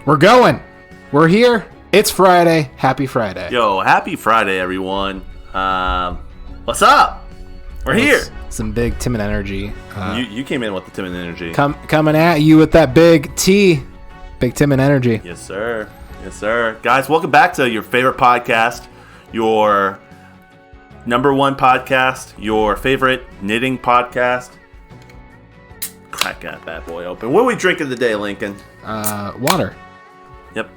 We're going. We're here. It's Friday. Happy Friday. Yo, happy Friday, everyone. What's up? We're here. Some big Timon energy. You came in with the Timon energy. Coming at you with that big T. Big Timon energy. Yes, sir. Yes, sir. Guys, welcome back to your favorite podcast, your number one podcast, your favorite knitting podcast. Crack that bad boy open. What are we drinking today, Lincoln? Water. Yep.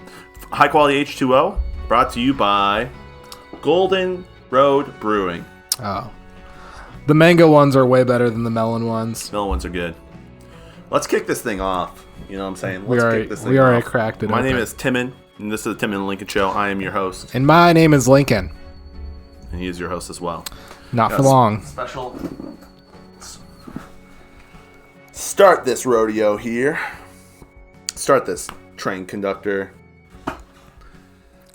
High quality H2O, brought to you by Golden Road Brewing. Oh. The mango ones are way better than the melon ones. Melon ones are good. Let's kick this thing off. You know what I'm saying? We already cracked it My open. name is Timon, and this is the Timon and Lincoln Show. I am your host. And my name is Lincoln. And he is your host as well. Not for long. Special. Start this rodeo here. Start this train conductor.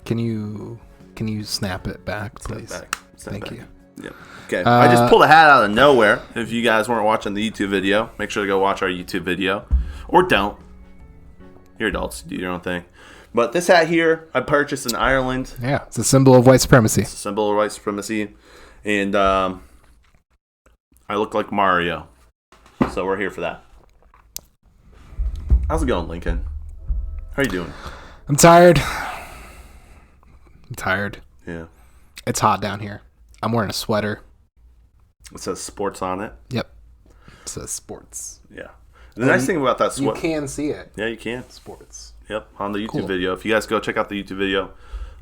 Can you snap it back, please? Snap Thank back. you. Yep. Okay. I just pulled a hat out of nowhere. If you guys weren't watching the YouTube video, make sure to go watch our YouTube video. Or don't. You're adults. Do your own thing. But this hat here, I purchased in Ireland. Yeah, it's a symbol of white supremacy. It's a symbol of white supremacy. And I look like Mario. So we're here for that. How's it going, Lincoln? How are you doing? I'm tired. Yeah. It's hot down here. I'm wearing a sweater. It says sports on it. Yep. It says sports. Yeah. The nice thing about that You sweater. can see it. Yeah, you can. Sports. Yep, on the YouTube Cool. video. If you guys go check out the YouTube video,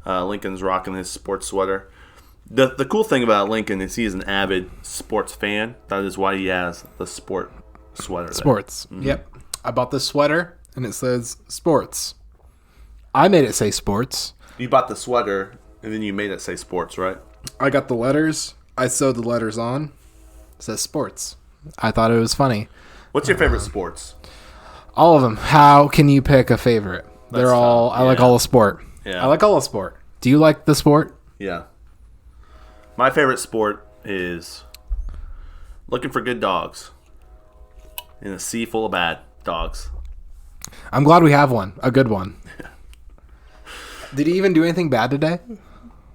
Lincoln's rocking his sports sweater. The cool thing about Lincoln is he is an avid sports fan. That is why he has the sport sweater. Sports. Mm-hmm. Yep. I bought this sweater and it says sports. I made it say sports. You bought the sweater and then you made it say sports, right? I got the letters. I sewed the letters on. It says sports. I thought it was funny. What's your favorite sports? All of them. How can you pick a favorite? They're all. tough. I like all the sport. Yeah. I like all the sport. Do you like the sport? Yeah. My favorite sport is looking for good dogs in a sea full of bad dogs. I'm glad we have one. A good one. Did he even do anything bad today?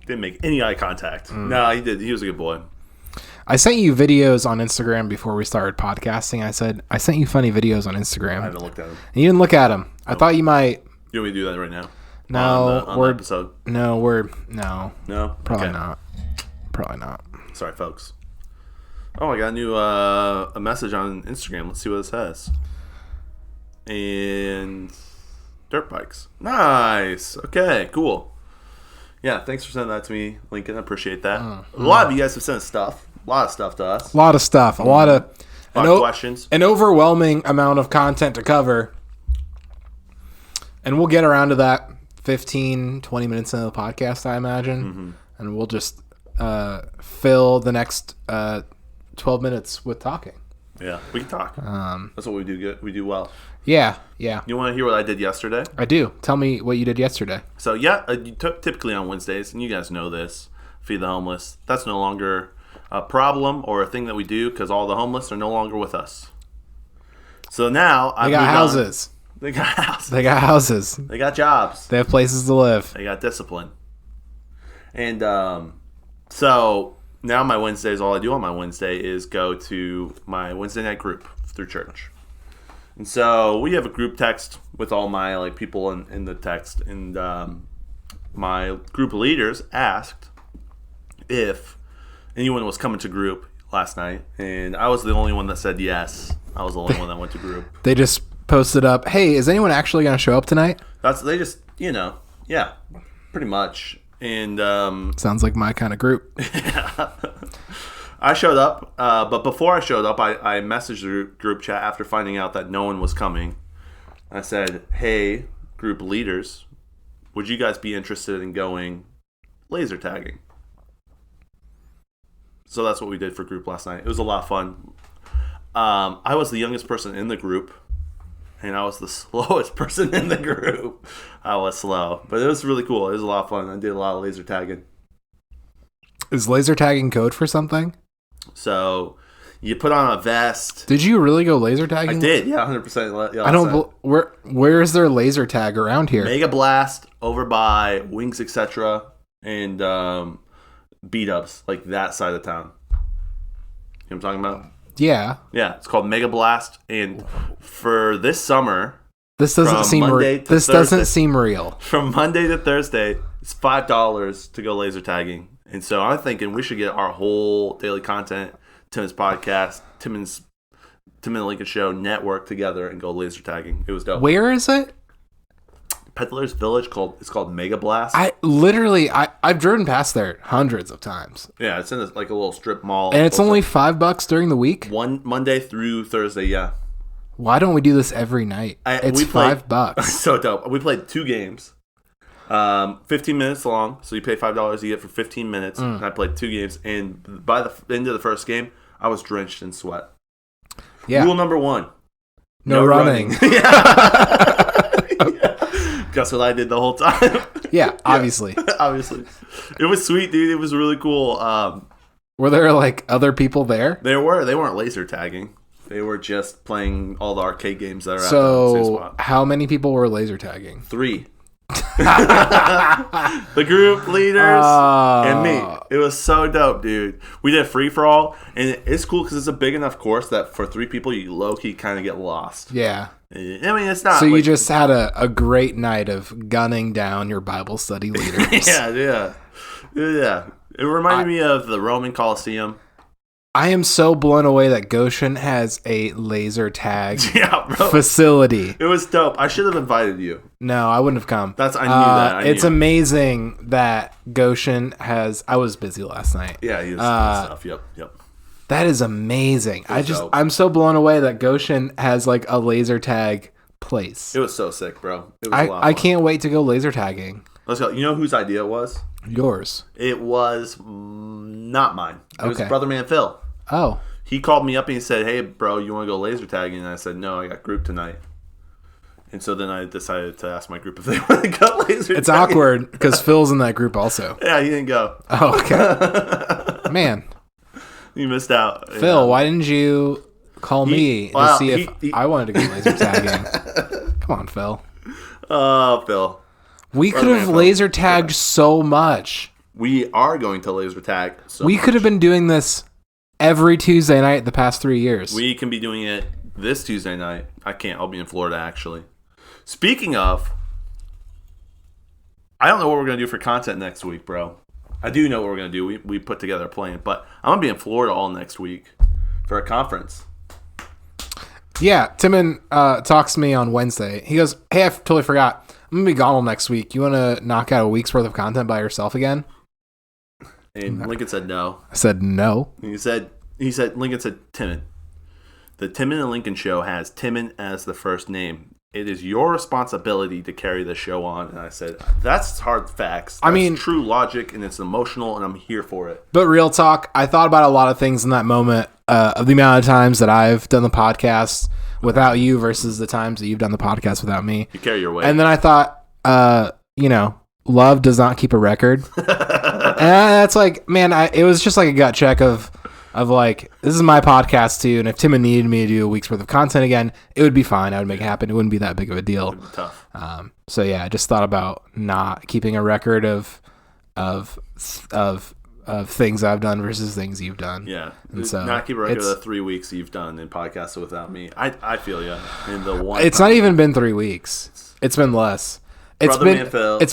Didn't make any eye contact. No, he did. He was a good boy. I sent you videos on Instagram before we started podcasting. I said, I sent you funny videos on Instagram. I haven't looked at him. And you didn't look at them. I thought you might. You want me to do that right now? No, on the episode. No. Probably Okay. not. Probably not. Sorry, folks. Oh, I got a new a message on Instagram. Let's see what it says. And dirt bikes. Nice. Okay, cool. Yeah, thanks for sending that to me, Lincoln. I appreciate that. A lot of you guys have sent stuff. A lot of stuff to us. A lot of stuff. A lot of questions. An overwhelming amount of content to cover. And we'll get around to that 15, 20 minutes into the podcast, I imagine. Mm-hmm. And we'll just fill the next 12 minutes with talking. Yeah, we can talk. That's what we do good. We do well. Yeah. You want to hear what I did yesterday? I do. Tell me what you did yesterday. So, typically on Wednesdays, and you guys know this, Feed the Homeless, that's no longer a problem or a thing that we do because all the homeless are no longer with us. So now They got houses. They got houses. They got houses. They got jobs. They have places to live. They got discipline. And so now my Wednesdays, all I do on my Wednesday is go to my Wednesday night group through church. And so we have a group text with all my people in the text. And my group leaders asked if anyone was coming to group last night. And I was the only one that said yes. I was the only one that went to group. They just posted up, hey, is anyone actually going to show up tonight? They just, yeah, pretty much. And sounds like my kind of group. I showed up, but before I showed up, I messaged the group chat after finding out that no one was coming. I said, hey, group leaders, would you guys be interested in going laser tagging? So that's what we did for group last night. It was a lot of fun. I was the youngest person in the group, and I was the slowest person in the group. I was slow, but it was really cool. It was a lot of fun. I did a lot of laser tagging. Is laser tagging code for something? So You put on a vest. Did you really go laser tagging? I did, yeah, 100%. Yeah, I don't. Where is there laser tag around here? Mega Blast over by Wings, etc., and B-Dubs, like that side of town. You know what I'm talking about? Yeah. Yeah, it's called Mega Blast, and for this summer, this doesn't seem doesn't seem real. From Monday to Thursday, it's $5 to go laser tagging, and so I'm thinking we should get our whole daily content, Timon's podcast, Timon and Lincoln Show network together and go laser tagging. It was dope. Where is it? Peddler's Village. It's called Mega Blast. I've driven past there hundreds of times. Yeah, it's in a little strip mall, and it's only $5 during the week. One Monday through Thursday. Yeah. Why don't we do this every night? It's $5. So dope. We played 2 games, 15 minutes long. So you pay $5 you get for 15 minutes. And I played 2 games, and by the end of the first game, I was drenched in sweat. Yeah. Rule number 1: no running. Yeah. Guess what I did the whole time? Yeah, obviously. Obviously. It was sweet, dude. It was really cool. Were there like other people there? They weren't laser tagging. They were just playing all the arcade games that are at the same spot. How many people were laser tagging? 3. The group leaders and me. It was so dope, dude. We did free for all, and it's cool because it's a big enough course that for 3 people you low key kind of get lost. Yeah. I mean, it's not. So you just had a great night of gunning down your Bible study leaders. Yeah. It reminded me of the Roman Colosseum. I am so blown away that Goshen has a laser tag facility. It was dope. I should have invited you. No, I wouldn't have come. I knew that. It's amazing that Goshen has. I was busy last night. Yeah, he has stuff. Yep. That is amazing. I'm so blown away that Goshen has like a laser tag place. It was so sick, bro. It was a lot of fun. I can't wait to go laser tagging. Let's go. You know whose idea it was? Yours. It was not mine. It was Brother Man Phil. Oh. He called me up and he said, "Hey, bro, you want to go laser tagging?" And I said, "No, I got group tonight." And so then I decided to ask my group if they want to go laser tagging. It's awkward because Phil's in that group also. Yeah, he didn't go. Oh, okay. Man. You missed out. Phil, why didn't you call me to see if I wanted to go laser tagging? Come on, Phil. Oh, Phil. We could have laser tagged so much. We are going to laser tag so much. We could have been doing this every Tuesday night the past 3 years. We can be doing it this Tuesday night. I can't. I'll be in Florida, actually. Speaking of, I don't know what we're going to do for content next week, bro. I do know what we're going to do. We put together a plan, but I'm going to be in Florida all next week for a conference. Yeah, Timon talks to me on Wednesday. He goes, "Hey, I totally forgot. I'm going to be gone all next week. You want to knock out a week's worth of content by yourself again?" And Lincoln said no. I said no. Lincoln said, "Timon. The Timon and Lincoln Show has Timon as the first name. It is your responsibility to carry the show on." And I said, "That's hard facts. That's true logic, and it's emotional, and I'm here for it." But real talk, I thought about a lot of things in that moment of the amount of times that I've done the podcast without you versus the times that you've done the podcast without me. You carry your weight. And then I thought, love does not keep a record. And that's like, man, it was just like a gut check of like, this is my podcast too, and if Timon needed me to do a week's worth of content again, it would be fine. I would make it happen. It wouldn't be that big of a deal. It would be tough. So yeah, I just thought about not keeping a record of things I've done versus things you've done. Yeah, and so not keep a record of the 3 weeks you've done in podcasts without me. I feel you. In the one, it's not even been 3 weeks. It's been less. It's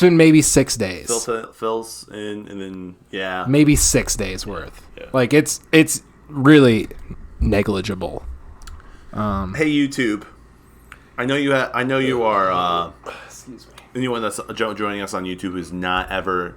been maybe 6 days. Phil's in, and then maybe 6 days worth. Yeah. Like it's really negligible. Hey YouTube, I know you are. Excuse me. Anyone that's joining us on YouTube who's not ever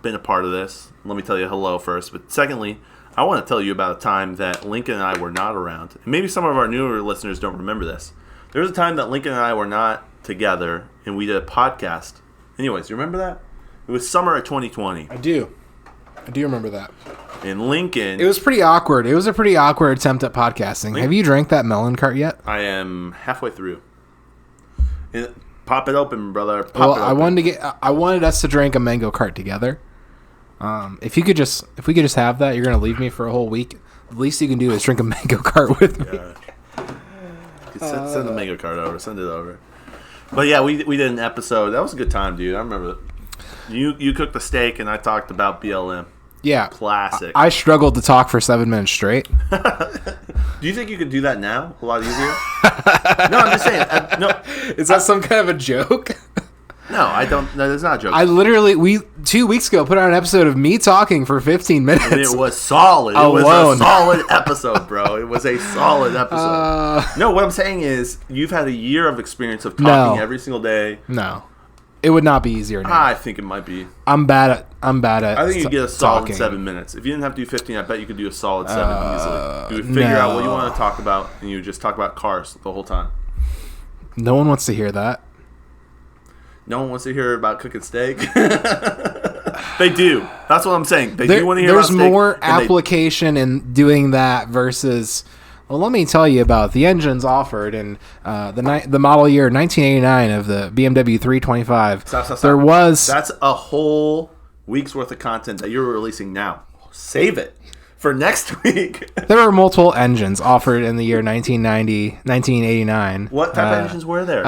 been a part of this, let me tell you hello first. But secondly, I want to tell you about a time that Lincoln and I were not around. And maybe some of our newer listeners don't remember this. There was a time that Lincoln and I were not together, and we did a podcast. Anyways, you remember that? It was summer of 2020. I do remember that. And Lincoln... It was pretty awkward. It was a pretty awkward attempt at podcasting. Have you drank that melon cart yet? I am halfway through. Pop it open, brother. I wanted us to drink a mango cart together. If we could just have that, you're gonna leave me for a whole week. The least you can do is drink a mango cart with me. Send the mango cart over. Send it over. But yeah, we did an episode. That was a good time, dude. I remember you cooked the steak and I talked about BLM. Yeah, classic. I struggled to talk for 7 minutes straight. Do you think you could do that now? A lot easier? No, I'm just saying. No, is that some kind of a joke? No, I don't. No, that's not a joke. I literally 2 weeks ago put out an episode of me talking for 15 minutes. And it was solid. It was a solid episode, bro. It was a solid episode. No, what I'm saying is you've had a year of experience of talking every single day. No. It would not be easier now. I think it might be. I'm bad at I think you get a solid talking. 7 minutes. If you didn't have to do 15, I bet you could do a solid 7 easily. You would figure out what you want to talk about, and you would just talk about cars the whole time. No one wants to hear that. No one wants to hear about cooking steak. They do. That's what I'm saying. They do want to hear about steak. There's more application in doing that versus... Well, let me tell you about the engines offered in the model year 1989 of the BMW 325. Stop. There was... That's a whole week's worth of content that you're releasing now. Save it for next week. There were multiple engines offered in the year 1989. What type of engines were there?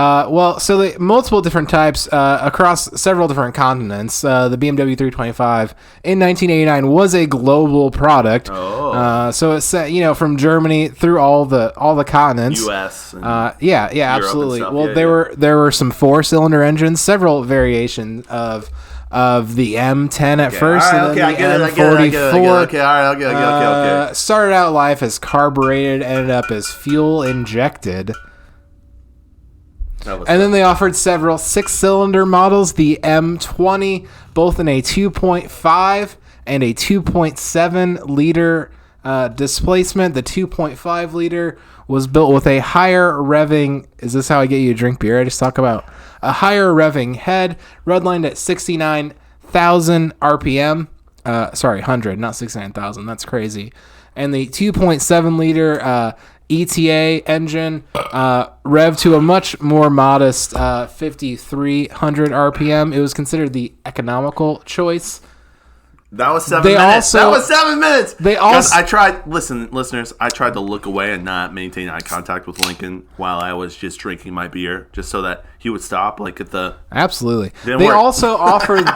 Multiple different types across several different continents. The BMW 325 in 1989 was a global product. So it's from Germany through all the continents. U.S. Yeah, absolutely. Well, there were some 4-cylinder engines, several variations of the M10 at first, and then the M44. Okay, all right, okay. Started out life as carbureted, ended up as fuel injected. And then they offered several 6-cylinder models, the M20, both in a 2.5 and a 2.7 liter displacement. The 2.5 liter was built with a higher revving. Is this how I get you to drink beer? I just talk about a higher revving head, redlined at 69,000 RPM. 100, not 69,000. That's crazy. And the 2.7 liter ETA engine revved to a much more modest 5,300 RPM. It was considered the economical choice. That was 7 minutes. That was 7 minutes. They also... listeners, I tried to look away and not maintain eye contact with Lincoln while I was just drinking my beer, just so that he would stop, like at the... Absolutely. They also offered,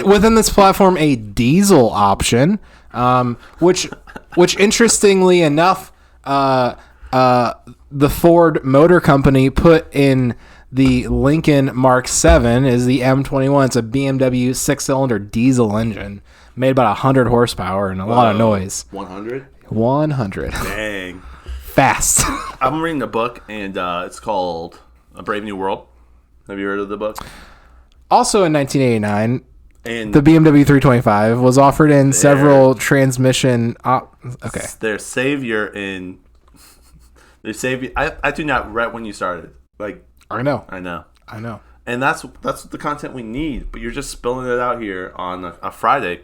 within this platform, a diesel option, which interestingly enough, the Ford Motor Company put in the Lincoln Mark 7 is the M21. It's a BMW 6-cylinder diesel engine. Made about 100 horsepower and a lot of noise. 100? 100. Dang. Fast. I'm reading a book, and it's called A Brave New World. Have you heard of the book? Also in 1989, and the BMW 325 was offered in several transmission... okay. Their savior in... I do not read when you started. Like... I know. And that's the content we need, but you're just spilling it out here on a Friday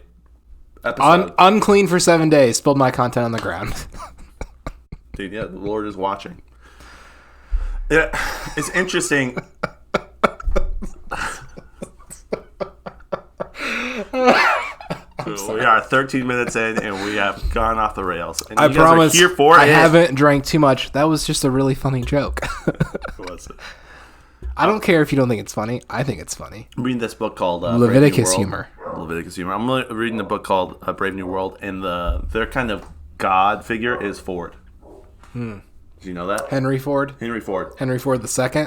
episode. Unclean for 7 days, spilled my content on the ground. Dude, yeah, the Lord is watching. Yeah, it's interesting. We are 13 minutes in, and we have gone off the rails. And I promise here for I haven't drank too much. That was just a really funny joke. Was it? I don't care if you don't think it's funny. I think it's funny. I'm reading this book called Leviticus Humor. Leviticus Humor. I'm reading a book called Brave New World, and their kind of God figure is Ford. Did you know that? Henry Ford II?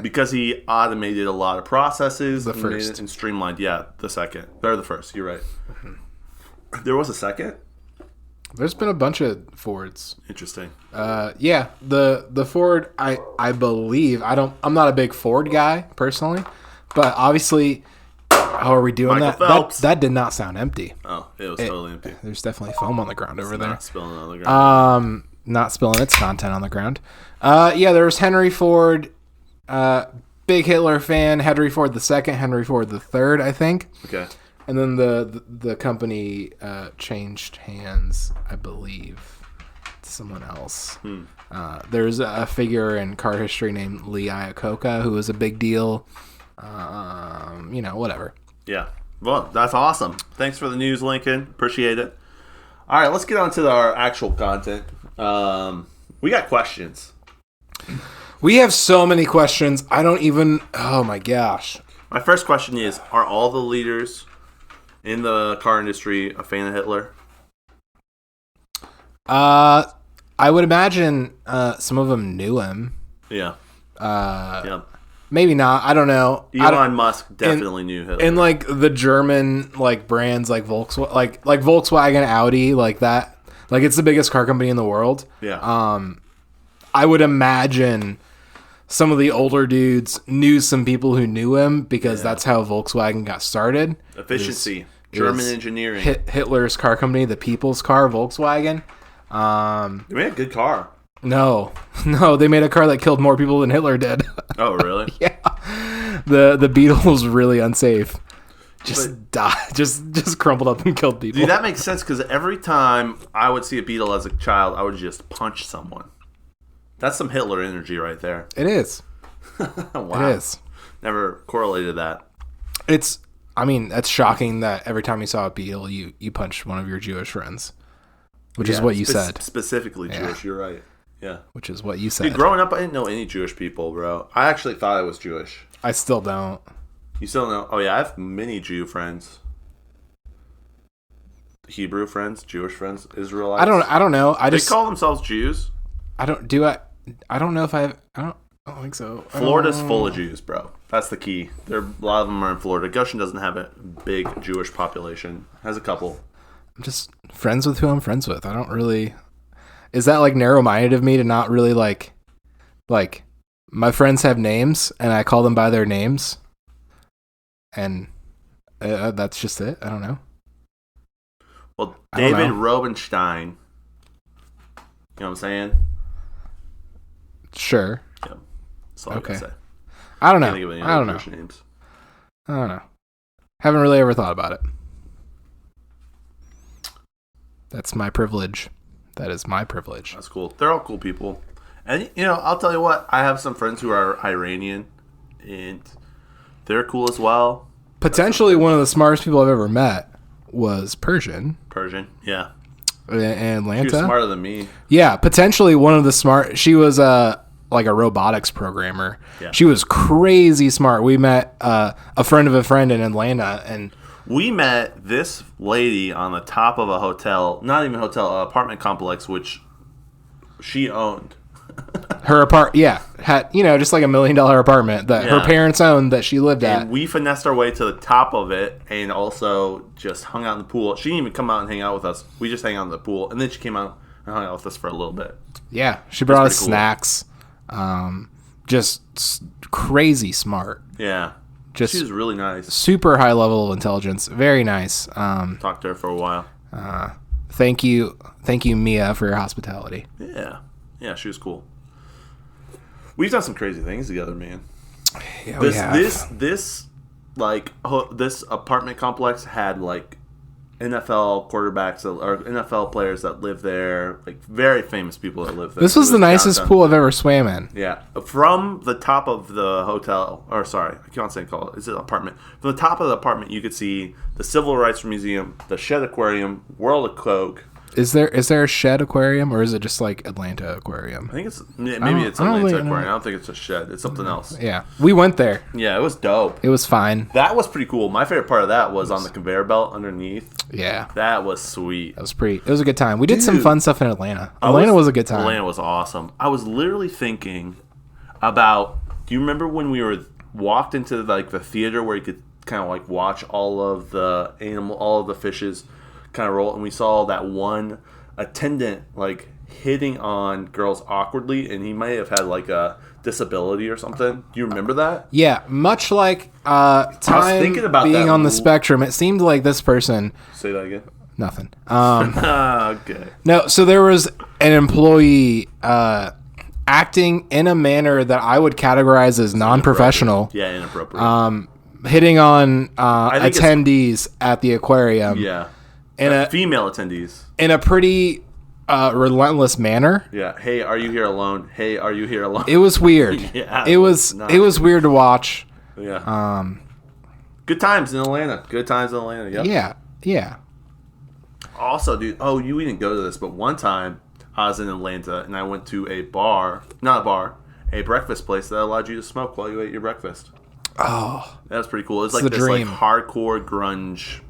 Because he automated a lot of processes. The first. And streamlined. Yeah, the second. They're the first. You're right. Mm-hmm. There was a second? There's been a bunch of Fords. Interesting. Yeah, the Ford, I believe, I'm not a big Ford guy personally, but obviously, how are we doing Michael that? Phelps. That did not sound empty. Oh, it was totally empty. There's definitely foam on the ground over there. Not spilling on the ground. Not spilling its content on the ground. Yeah, there was Henry Ford, big Hitler fan, Henry Ford II, Henry Ford III, I think. Okay. And then the company changed hands, I believe, to someone else. There's a figure in car history named Lee Iacocca who was a big deal. Whatever. Yeah. Well, that's awesome. Thanks for the news, Lincoln. Appreciate it. All right, let's get on to our actual content. We got questions. We have so many questions. I don't even... Oh, my gosh. My first question is, are all the leaders in the car industry a fan of Hitler? I would imagine some of them knew him. Yeah. Yeah. Maybe not. I don't know. Elon Musk definitely knew Hitler. And like the German like brands like Volkswagen, like Volkswagen, Audi, like that. Like it's the biggest car company in the world. Yeah. I would imagine some of the older dudes knew some people who knew him because that's how Volkswagen got started. Efficiency, German engineering. Hitler's car company, the People's Car, Volkswagen. They made a good car. No, they made a car that killed more people than Hitler did. Oh, really? Yeah. The Beetle was really unsafe. Just crumpled up and killed people. Dude, that makes sense because every time I would see a Beetle as a child, I would just punch someone. That's some Hitler energy right there. It is. Wow. It is. Never correlated that. That's shocking that every time you saw a Beetle, you punched one of your Jewish friends. Which is what you said. Specifically Jewish, you're right. Yeah. Which is what you said. Dude, growing up, I didn't know any Jewish people, bro. I actually thought I was Jewish. I still don't. You still know? Oh, yeah, I have many Jew friends. Hebrew friends, Jewish friends, Israelites. I don't know. They call themselves Jews. I don't know if I don't think so. Florida's full of Jews, bro. That's the key. A lot of them are in Florida. Goshen doesn't have a big Jewish population. It has a couple. I'm just friends with who I'm friends with. I don't really... Is that like narrow-minded of me to not really like my friends have names and I call them by their names and that's just it? I don't know. Well, David Rubenstein. You know what I'm saying? Sure. Yeah. That's all I can say. I don't know. I don't know. Names. I don't know. Haven't really ever thought about it. That's my privilege. That is my privilege. That's cool. They're all cool people. And, I'll tell you what. I have some friends who are Iranian, and they're cool as well. Potentially one of the smartest people I've ever met was Persian, yeah. Atlanta. She was smarter than me. Yeah, potentially one of the smart... She was like a robotics programmer. Yeah. She was crazy smart. We met a friend of a friend in Atlanta, and... We met this lady on the top of a hotel, not even a hotel, an apartment complex, which she owned. Her had just like $1 million apartment that her parents owned that she lived at. And we finessed our way to the top of it, and also just hung out in the pool. She didn't even come out and hang out with us. We just hang out in the pool, and then she came out and hung out with us for a little bit. Yeah, she brought us snacks. Just crazy smart. Yeah. Just she was really nice. Super high level of intelligence. Very nice. Talked to her for a while. Thank you, Mia, for your hospitality. Yeah, she was cool. We've done some crazy things together, man. Yeah, we have. This apartment complex had like NFL quarterbacks or NFL players that live there, like very famous people that live there. This was the nicest pool I've ever swam in. Yeah, from the top of the hotel, or sorry, I can't say call it. Is it apartment? From the top of the apartment, you could see the Civil Rights Museum, the Shed Aquarium, World of Coke. Is there a Shed Aquarium, or is it just like Atlanta Aquarium? I think it's Atlanta Aquarium. I don't think it's a Shed. It's something else. Yeah, we went there. Yeah, it was dope. It was fine. That was pretty cool. My favorite part of that was on the conveyor belt underneath. Yeah, that was sweet. It was a good time. We did some fun stuff in Atlanta. Atlanta was a good time. Atlanta was awesome. I was literally thinking about. Do you remember when we walked into like the theater where you could kind of like watch all of the fishes kind of roll, and we saw that one attendant like hitting on girls awkwardly, and he may have had like a disability or something. Do you remember that? Yeah, much like time thinking about being that on the spectrum, it seemed like this person... Say that again. Nothing. Okay. No, so there was an employee acting in a manner that I would categorize as non-professional. Yeah, inappropriate. Hitting on attendees at the aquarium. Yeah. Female attendees. In a pretty relentless manner. Yeah. Hey, are you here alone? Hey, are you here alone? It was weird. Yeah. It was weird to watch. Yeah. Good times in Atlanta. Yep. Yeah. Also, dude, you didn't go to this, but one time I was in Atlanta and I went to a breakfast place that allowed you to smoke while you ate your breakfast. Oh. That was pretty cool. It was like the this dream. like hardcore grunge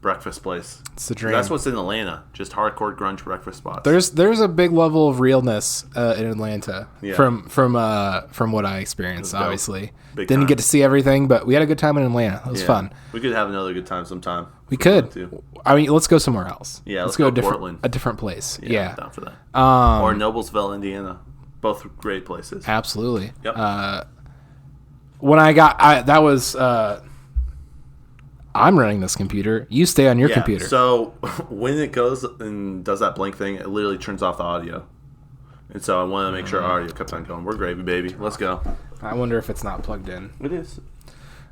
breakfast place. It's the dream. That's what's in Atlanta. Just hardcore grunge breakfast spots. There's a big level of realness in Atlanta from what I experienced. Obviously, didn't get to see everything, but we had a good time in Atlanta. It was fun. We could have another good time sometime. We could. I mean, let's go somewhere else. Yeah, let's go to Portland. a different place. Yeah, I'm down for that. Or Noblesville, Indiana. Both great places. Absolutely. Yep. When that was. I'm running this computer. You stay on your computer. So when it goes and does that blink thing, it literally turns off the audio. And so I want to make sure our audio kept on going. We're gravy, baby. Let's go. I wonder if it's not plugged in. It is.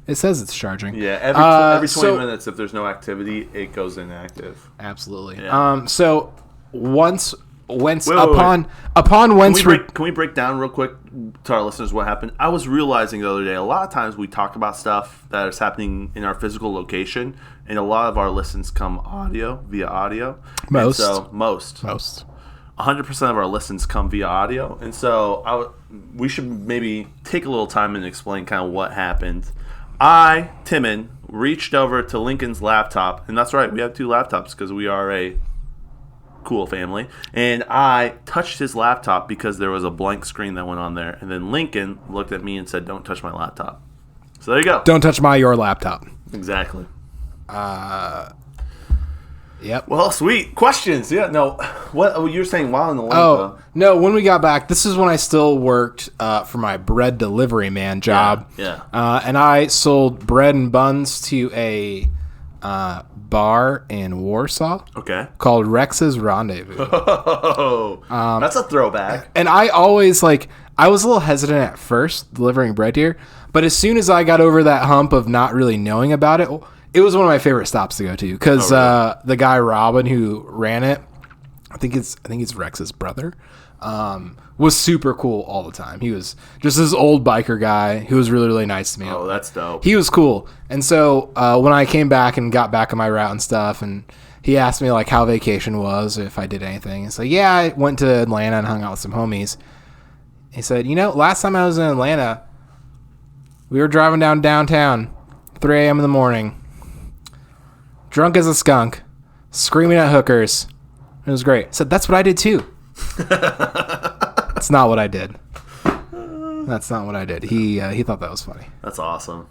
It says it's charging. Yeah, every 20 minutes, if there's no activity, it goes inactive. Absolutely. Yeah. So once Wait. Can we break down real quick to our listeners what happened? I was realizing the other day, a lot of times we talk about stuff that is happening in our physical location, and a lot of our listens come via audio. Most. 100% of our listens come via audio, and so we should maybe take a little time and explain kind of what happened. Timon, reached over to Lincoln's laptop, and that's right, we have 2 laptops because we are a cool family, and I touched his laptop because there was a blank screen that went on there, and then Lincoln looked at me and said, "Don't touch my laptop." So there you go. Don't touch your laptop. Exactly. Yep. Well, sweet questions. Yeah. No. What you were saying while in the Atlanta? Oh no! When we got back, this is when I still worked for my bread delivery man job. Yeah. And I sold bread and buns to a bar in Warsaw. Okay. Called Rex's Rendezvous. Oh, that's a throwback. And I always I was a little hesitant at first delivering bread here, but as soon as I got over that hump of not really knowing about it, it was one of my favorite stops to go to because the guy Robin who ran it, I think it's Rex's brother, was super cool all the time. He was just this old biker guy who was really, really nice to me. Oh, that's dope. He was cool. And so when I came back and got back on my route and stuff, and he asked me how vacation was, if I did anything. It's yeah, I went to Atlanta and hung out with some homies. He said, last time I was in Atlanta, we were driving downtown, 3 a.m. in the morning, drunk as a skunk, screaming at hookers. It was great. I said, that's what I did too. That's not what I did. That's not what I did. He thought that was funny. That's awesome.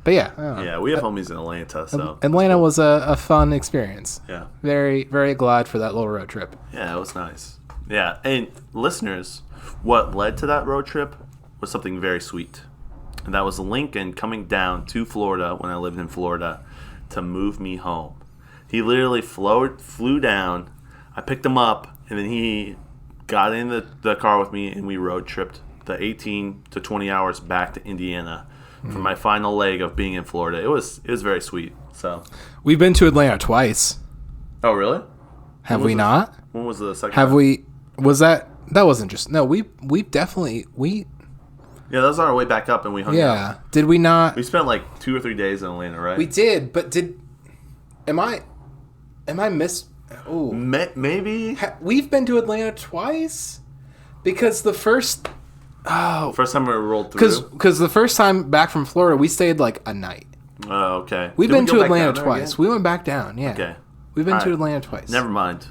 But yeah. Yeah, we have homies in Atlanta, so. Atlanta was a fun experience. Yeah. Very, very glad for that little road trip. Yeah, it was nice. Yeah, and listeners, what led to that road trip was something very sweet. And that was Lincoln coming down to Florida when I lived in Florida to move me home. He literally flew down. I picked him up, and then he got in the car with me, and we road tripped the 18 to 20 hours back to Indiana for my final leg of being in Florida. It was very sweet. So we've been to Atlanta twice. Oh, really? Have we not? When was the second? Have we? Was that wasn't just no? We definitely Yeah, that was our way back up, and we hung out. Yeah, did we not? We spent 2 or 3 days in Atlanta, right? We did, but am I miss? Oh, maybe we've been to Atlanta twice because the first time we rolled through. Because the first time back from Florida, we stayed a night. Oh, okay. We've been to Atlanta twice. We went back down. Yeah. Okay. We've been to Atlanta twice. Never mind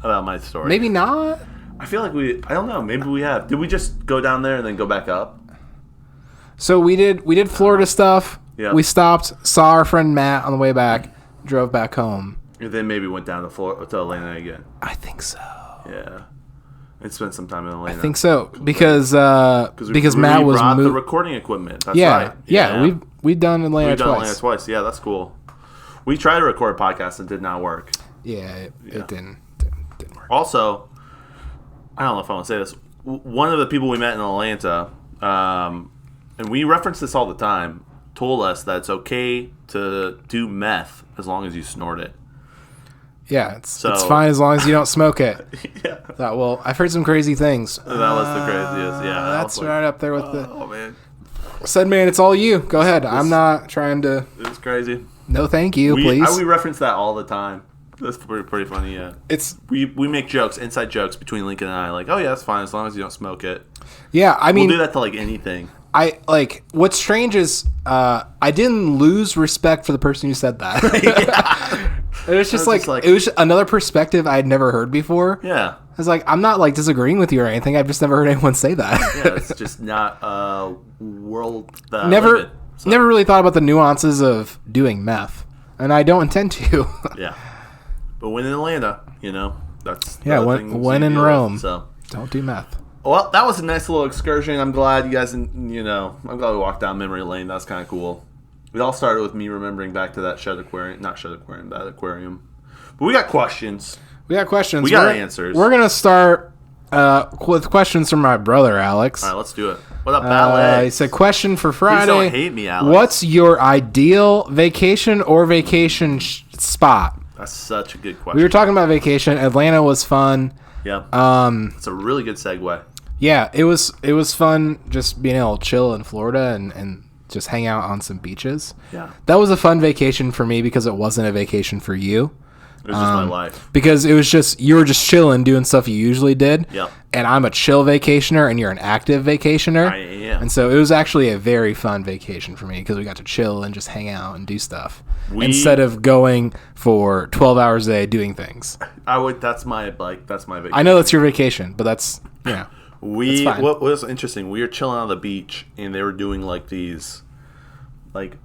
about my story. Maybe not. I feel like I don't know. Maybe we have. Did we just go down there and then go back up? So we did Florida stuff. Yeah. We stopped, saw our friend Matt on the way back, drove back home. And then maybe went down to Atlanta again. I think so. Yeah. And spent some time in Atlanta. I think so because Matt was brought the recording equipment. That's right. Yeah. We've done Atlanta twice. Atlanta twice. Yeah, that's cool. We tried to record a podcast and did not work. Yeah, it didn't work. Also, I don't know if I want to say this. One of the people we met in Atlanta, and we reference this all the time, told us that it's okay to do meth as long as you snort it. Yeah, it's fine as long as you don't smoke it. Yeah. I've heard some crazy things. That was the craziest. Yeah, that's right up there with the. Oh man. Said man, it's all you. Go ahead. I'm not trying to. It's crazy. No, thank you, please. We reference that all the time. That's pretty funny, yeah. We make jokes, inside jokes between Lincoln and I, like, oh yeah, that's fine as long as you don't smoke it. Yeah, I mean, we'll do that to like anything. What's strange is I didn't lose respect for the person who said that. It was just like it was another perspective I had never heard before. Yeah. I was like, I'm not like disagreeing with you or anything. I've just never heard anyone say that. Yeah, it's just not a world that never really thought about the nuances of doing meth, and I don't intend to. Yeah. But when in Atlanta, that's when in Rome. So don't do meth. Well, that was a nice little excursion. I'm glad you guys, I'm glad we walked down memory lane. That's kind of cool. It all started with me remembering back to that that aquarium. But we got questions. We got answers. We're going to start with questions from my brother, Alex. All right, let's do it. What up, Alex? He said, question for Friday. Please don't hate me, Alex. What's your ideal vacation or vacation spot? That's such a good question. We were talking about vacation. Atlanta was fun. Yeah. It's a really good segue. Yeah, it was fun just being able to chill in Florida and just hang out on some beaches. Yeah. That was a fun vacation for me because it wasn't a vacation for you. It was just my life. Because it was just, you were just chilling, doing stuff you usually did. Yep. And I'm a chill vacationer and you're an active vacationer. I am. And so it was actually a very fun vacation for me because we got to chill and just hang out and do stuff. Instead of going for 12 hours a day doing things. That's my vacation. I know that's your vacation, but that's, what was interesting, we were chilling on the beach and they were doing like these like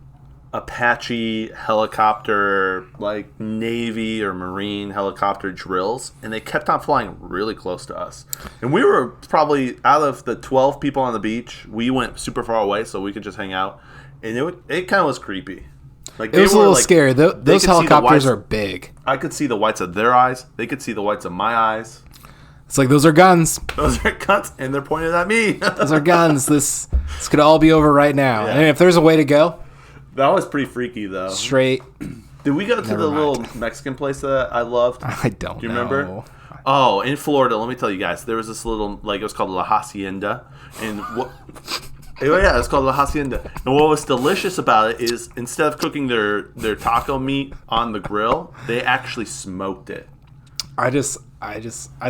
Apache helicopter, like Navy or Marine helicopter drills, and they kept on flying really close to us. And we were probably, out of the 12 people on the beach, we went super far away so we could just hang out. And it kind of was creepy. Like it was a little scary. Those helicopters are big. I could see the whites of their eyes. They could see the whites of my eyes. It's like, those are guns. Those are guns, and they're pointed at me. Those are guns. This could all be over right now. Yeah. And if there's a way to go. That was pretty freaky, though. Straight. Did we go to the little Mexican place that I loved? I don't know. Do you remember? Oh, in Florida, let me tell you guys, there was this little, it was called La Hacienda. And what... Yeah, it's called La Hacienda. And what was delicious about it is instead of cooking their taco meat on the grill, they actually smoked it. I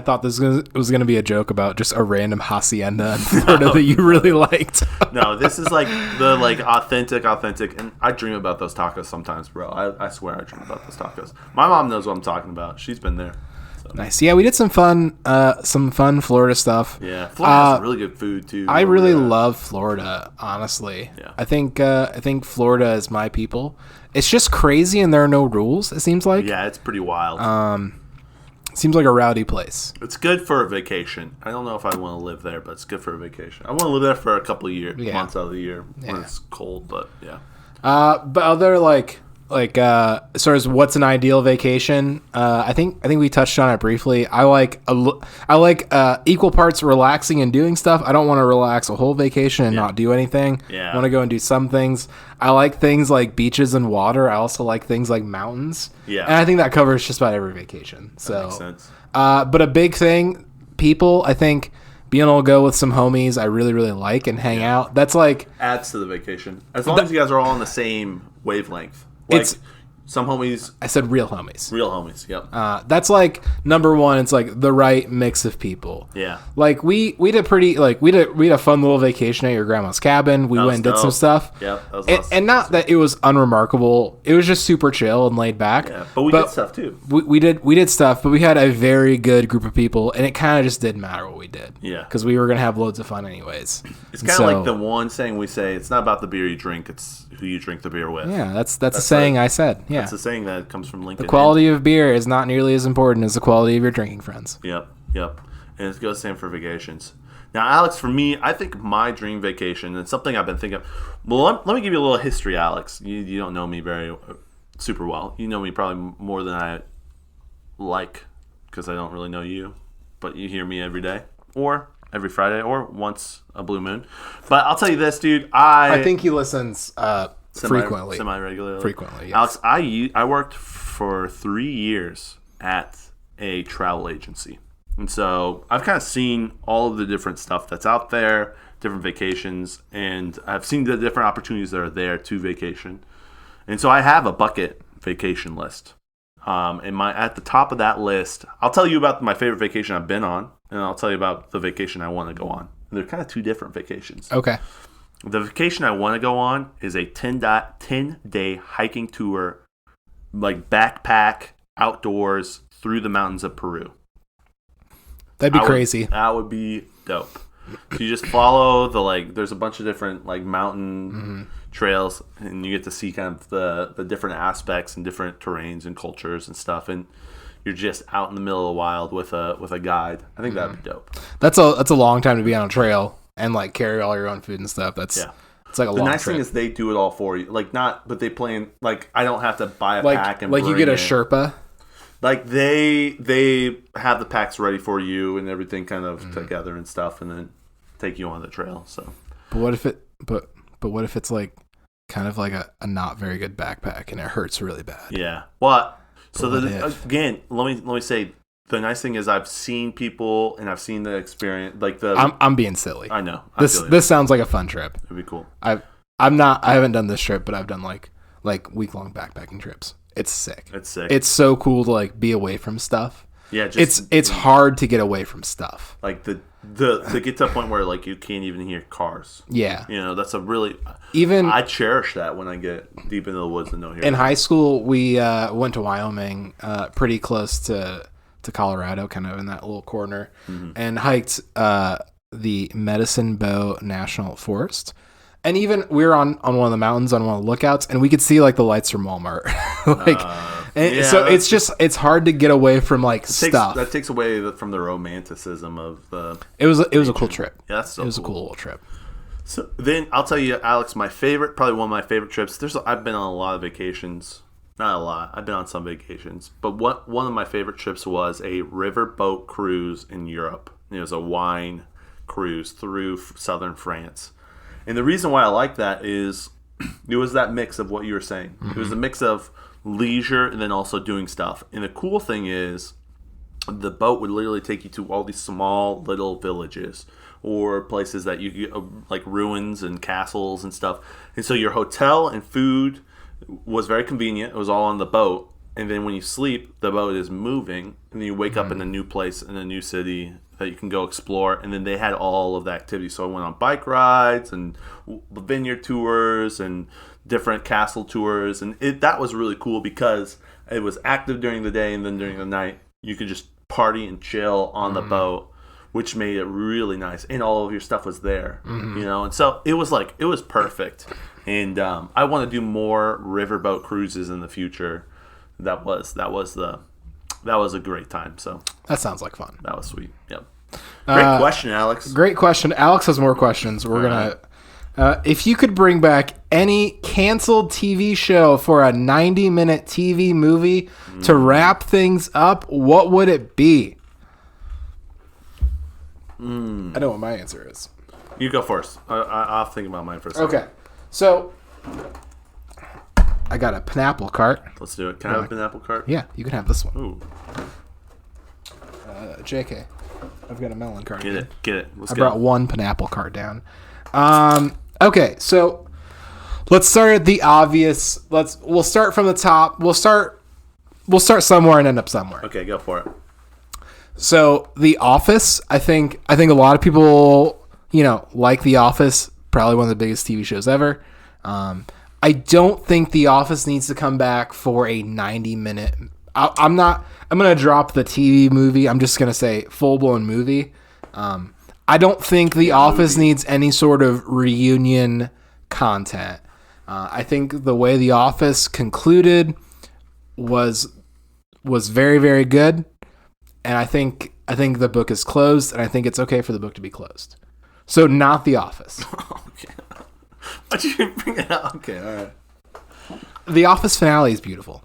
thought this was going to be a joke about just a random hacienda in Florida that you really liked. No, this is like the authentic, and I dream about those tacos sometimes, bro. I swear I dream about those tacos. My mom knows what I'm talking about. She's been there. So. Nice. Yeah, we did some fun Florida stuff. Yeah, Florida has really good food too. I really love Florida, honestly. Yeah. I think Florida is my people. It's just crazy and there are no rules, it seems like. Yeah, it's pretty wild. Seems like a rowdy place. It's good for a vacation. I don't know if I want to live there, but it's good for a vacation. I want to live there for a couple of months out of the year when it's cold, but yeah. But other as far as what's an ideal vacation, I think we touched on it briefly. I like equal parts relaxing and doing stuff. I don't want to relax a whole vacation and not do anything. Yeah. I want to go and do some things. I like things like beaches and water. I also like things like mountains. Yeah. And I think that covers just about every vacation. So, that makes sense. But a big thing, people, I think being able to go with some homies I really, really like and hang out. That's adds to the vacation. As long as you guys are all on the same wavelength. It's some homies. I said real homies. Real homies. Yep. That's number one. It's the right mix of people. Yeah. We did we had a fun little vacation at your grandma's cabin. We went and did some stuff. Yep. That was awesome. And not that it was unremarkable. It was just super chill and laid back. Yeah. But we did stuff too. We did stuff, but we had a very good group of people, and it kind of just didn't matter what we did. Yeah. Because we were gonna have loads of fun anyways. It's kind of like the one saying we say. It's not about the beer you drink. It's who you drink the beer with. Yeah. That's a saying I said. Yeah. That's a saying that comes from Lincoln. The quality of beer is not nearly as important as the quality of your drinking friends. Yep. And it goes the same for vacations. Now, Alex, for me, I think my dream vacation, and something I've been thinking of. Well, let me give you a little history, Alex. You don't know me super well. You know me probably more than I like because I don't really know you. But you hear me every day or every Friday or once a blue moon. But I'll tell you this, dude. I think he listens frequently. Semi-regularly. Frequently, yes. Alex, I worked for 3 years at a travel agency. And so I've kind of seen all of the different stuff that's out there, different vacations, and I've seen the different opportunities that are there to vacation. And so I have a bucket vacation list. And at the top of that list, I'll tell you about my favorite vacation I've been on, and I'll tell you about the vacation I want to go on. And they're kind of two different vacations. Okay. The vacation I want to go on is a 10-day hiking tour, like backpack, outdoors, through the mountains of Peru. That'd be crazy. That would be dope. So you just follow there's a bunch of different mountain trails, and you get to see kind of the different aspects and different terrains and cultures and stuff, and you're just out in the middle of the wild with a guide. I think that'd be dope. That's a long time to be on a trail and carry all your own food and stuff. It's like a long trip. The nice thing is they do it all for you. But they plan I don't have to buy a pack and you get a Sherpa. They have the packs ready for you and everything kind of together and stuff, and then take you on the trail. So, but what if it's kind of like a not very good backpack and it hurts really bad? Yeah. Well, again, let me say the nice thing is I've seen people and I've seen the experience. I'm being silly. I know. This sounds like a fun trip. It'd be cool. I haven't done this trip, but I've done week-long backpacking trips. It's sick. It's so cool to be away from stuff. Yeah, it's hard to get away from stuff. To get to a point where you can't even hear cars. Yeah, that's a really I cherish that when I get deep into the woods and don't hear. In high school, we went to Wyoming, pretty close to Colorado, kind of in that little corner, and hiked the Medicine Bow National Forest. And even we were on one of the mountains on one of the lookouts, and we could see the lights from Walmart. So it's hard to get away from stuff. That takes away from the romanticism of the. It was a cool trip. Yeah, that's so it was a cool little trip. So then I'll tell you, Alex, probably one of my favorite trips. I've been on a lot of vacations. Not a lot. I've been on some vacations, but one of my favorite trips was a riverboat cruise in Europe. It was a wine cruise through southern France. And the reason why I like that is it was that mix of what you were saying. Mm-hmm. It was a mix of leisure and then also doing stuff. And the cool thing is the boat would literally take you to all these small little villages or places that you get, ruins and castles and stuff. And so your hotel and food was very convenient. It was all on the boat. And then when you sleep, the boat is moving. And then you wake up in a new place, in a new city that you can go explore. And then they had all of the activities. So I went on bike rides and vineyard tours and different castle tours. And that was really cool because it was active during the day, and then during the night, you could just party and chill on the boat, which made it really nice. And all of your stuff was there, And so it was perfect. And I want to do more riverboat cruises in the future. That was a great time. So that sounds like fun. That was sweet. Yep. Great question, Alex. Great question. Alex has more questions. We're gonna. If you could bring back any canceled TV show for a 90-minute TV movie to wrap things up, what would it be? I know what my answer is. You go first. I'll think about mine for a second. Okay. So I got a pineapple cart. Let's do it. Can I have a pineapple cart? Yeah, you can have this one. Ooh. JK, I've got a melon cart. Get it. I brought one pineapple cart down. Okay, so let's start at the obvious. We'll start from the top. We'll start somewhere and end up somewhere. Okay, go for it. So The Office, I think a lot of people, like The Office, probably one of the biggest TV shows ever. I don't think The Office needs to come back for a 90-minute. I'm going to drop the TV movie. I'm just going to say full-blown movie. I don't think The Office needs any sort of reunion content. I think the way The Office concluded was very, very good. And I think the book is closed, and I think it's okay for the book to be closed. So not The Office. Okay. Why'd you bring it up? Okay, all right. The Office finale is beautiful.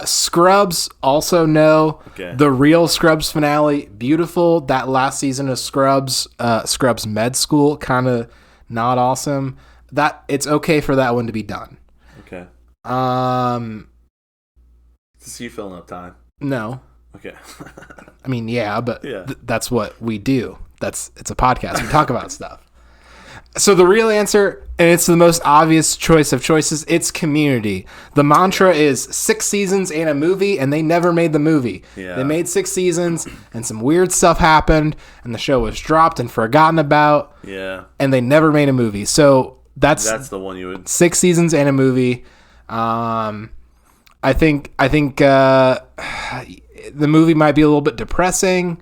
Scrubs, also no. Okay. The real Scrubs finale, beautiful. That last season of Scrubs, Scrubs Med School, kind of not awesome. That it's okay for that one to be done. Okay. Is you filling up time? No. Okay. I mean, yeah, but that's what we do. It's a podcast. We talk about stuff. So the real answer, and it's the most obvious choice of choices, it's Community. The mantra is 6 seasons and a movie, and they never made the movie. Yeah. They made 6 seasons, and some weird stuff happened, and the show was dropped and forgotten about. Yeah. And they never made a movie. So that's the one you would. 6 seasons and a movie. I think the movie might be a little bit depressing,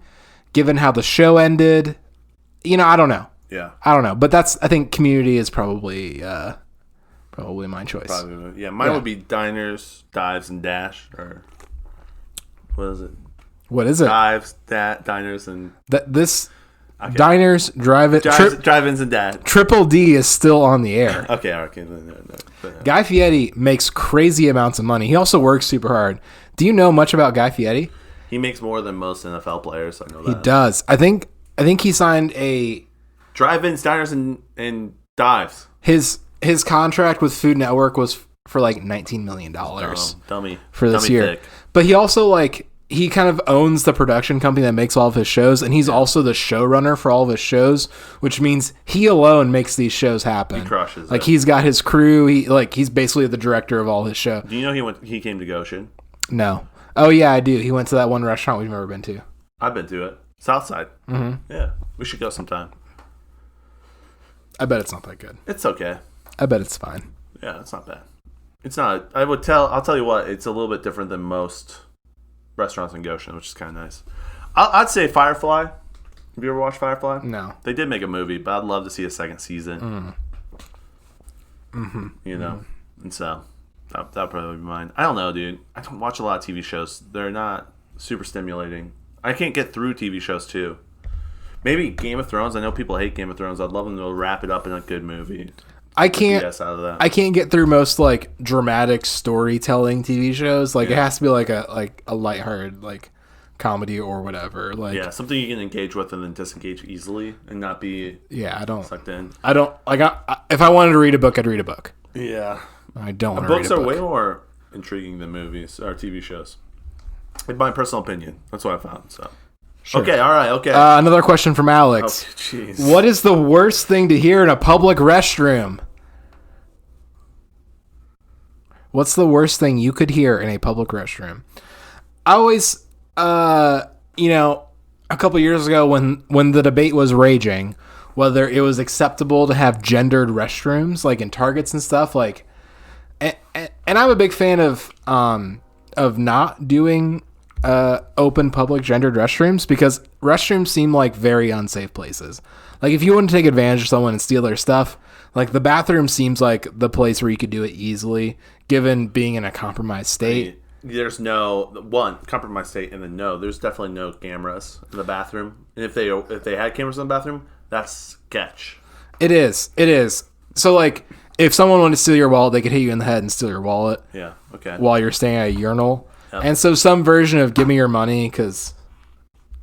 given how the show ended. I don't know. Yeah. I don't know, but I think Community is probably my choice. Probably, yeah. Mine would be Diners, Dives, and Dash, or what is it? What is it? Dives, Diners, and okay. Diners, Drive-ins, and Dash. Triple D is still on the air. Okay. Guy Fieri makes crazy amounts of money. He also works super hard. Do you know much about Guy Fieri? He makes more than most NFL players. I know that. He does. I think he signed a Drive-ins, Diners, and Dives. His contract with Food Network was for like $19 million Dummy for this dummy year. thick. But he also he kind of owns the production company that makes all of his shows, and he's also the showrunner for all of his shows, which means he alone makes these shows happen. He crushes. He's got his crew. He's basically the director of all his show. Do you know he came to Goshen? No. Oh yeah, I do. He went to that one restaurant we've never been to. I've been to it. Southside. Mm-hmm. Yeah, we should go sometime. I bet it's not that good. It's okay. I bet it's fine. Yeah, it's not bad. It's not. I'll tell you what. It's a little bit different than most restaurants in Goshen, which is kind of nice. I'd say Firefly. Have you ever watched Firefly? No. They did make a movie, but I'd love to see a second season. And so that'd probably be mine. I don't know, dude. I don't watch a lot of TV shows. They're not super stimulating. I can't get through TV shows too. Maybe Game of Thrones. I know people hate Game of Thrones. I'd love them to wrap it up in a good movie. I can't. Out of that. I can't get through most dramatic storytelling TV shows. It has to be a lighthearted comedy or whatever. Something you can engage with and then disengage easily and not be sucked in. I don't if I wanted to read a book, I'd read a book. Yeah, I don't want to read a book. Books are way more intriguing than movies or TV shows. In my personal opinion, that's what I found. So. Sure. Okay, all right, okay. Another question from Alex. Oh, jeez. What is the worst thing to hear in a public restroom? What's the worst thing you could hear in a public restroom? I always, a couple years ago when the debate was raging, whether it was acceptable to have gendered restrooms, in Targets and stuff, and I'm a big fan of not doing open public gendered restrooms because restrooms seem like very unsafe places. If you want to take advantage of someone and steal their stuff, the bathroom seems like the place where you could do it easily, given being in a compromised state. There's compromised state, and then there's definitely no cameras in the bathroom. And if they had cameras in the bathroom, that's sketch. It is. So if someone wanted to steal your wallet, they could hit you in the head and steal your wallet. Yeah. Okay. While you're staying at a urinal. Yep. And so some version of give me your money, because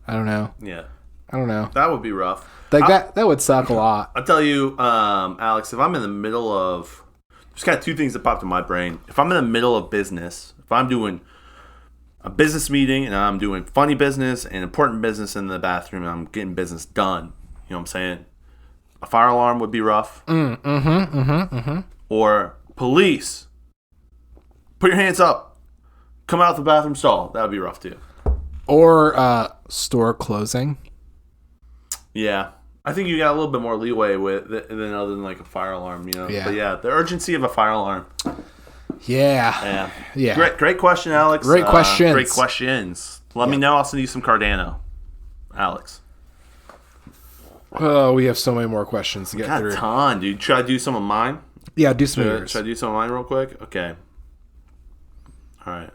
I don't know. Yeah. I don't know. That would be rough. That would suck a lot. I'll tell you, Alex, if I'm in the middle of... There's kind of two things that popped in my brain. If I'm in the middle of business, if I'm doing a business meeting and I'm doing funny business and important business in the bathroom and I'm getting business done, you know what I'm saying? A fire alarm would be rough. Or police. Put your hands up. Come out the bathroom stall. That would be rough too. Or store closing. Yeah. I think you got a little bit more leeway with than other than a fire alarm, Yeah. But yeah, the urgency of a fire alarm. Yeah. Great question, Alex. Great questions. Let me know. I'll send you some Cardano, Alex. Oh, we have so many more questions to get through. Got a ton, dude. Should I do some of mine? Yeah, do some of yours. Should I do some of mine real quick? Okay. All right.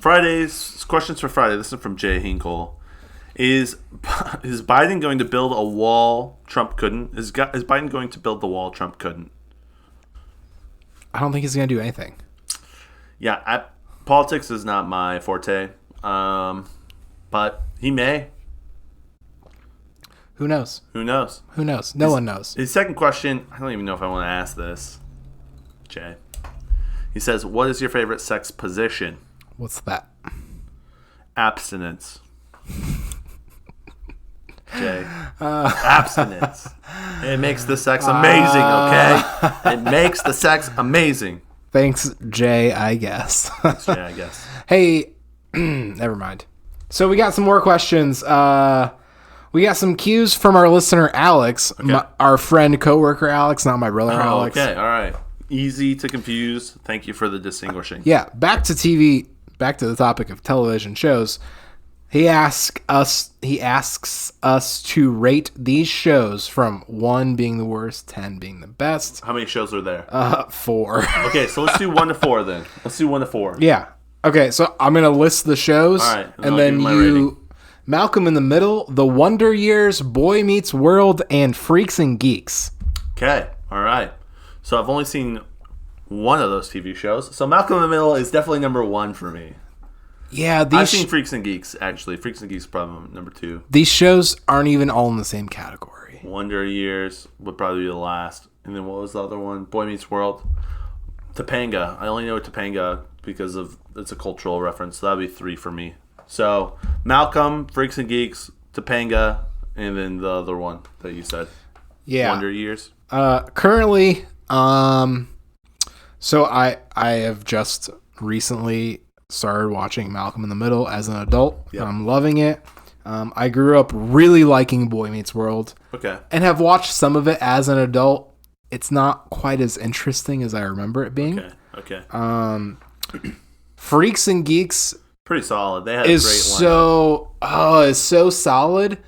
Friday's questions for Friday. This is from Jay Hinkle. Is Biden going to build a wall Trump couldn't? Is Biden going to build the wall Trump couldn't? I don't think he's going to do anything. Yeah, politics is not my forte, but he may. Who knows? No one knows. His second question, I don't even know if I want to ask this, Jay. He says, what is your favorite sex position? What's that? Abstinence. Jay. Abstinence. It makes the sex amazing, okay? It makes the sex amazing. Thanks, Jay, I guess. Thanks, Jay, I guess. Hey, never mind. So we got some more questions. We got some cues from our listener, Alex, Okay. our friend, coworker, Alex, not my brother, Alex. Okay, all right. Easy to confuse. Thank you for the distinguishing. Yeah, back to TV, back to the topic of television shows. He asks us to rate these shows from 1 being the worst, 10 being the best. How many shows are there? 4. Okay, so let's do 1 to 4 then. Let's do 1 to 4. Yeah. Okay, so I'm going to list the shows. All right, and then you... Malcolm in the Middle, The Wonder Years, Boy Meets World, and Freaks and Geeks. Okay, all right. So I've only seen one of those TV shows. So Malcolm in the Middle is definitely number 1 for me. Yeah, I've seen Freaks and Geeks, actually. Freaks and Geeks is probably number 2. These shows aren't even all in the same category. Wonder Years would probably be the last. And then what was the other one? Boy Meets World. Topanga. I only know Topanga because of it's a cultural reference. So that would be 3 for me. So Malcolm, Freaks and Geeks, Topanga, and then the other one that you said. Yeah. Wonder Years. Currently, so I have just recently started watching Malcolm in the Middle as an adult. Yep. I'm loving it. I grew up really liking Boy Meets World. Okay. And have watched some of it as an adult. It's not quite as interesting as I remember it being. Okay. Freaks and Geeks Pretty solid. They had a great lineup. Is so solid,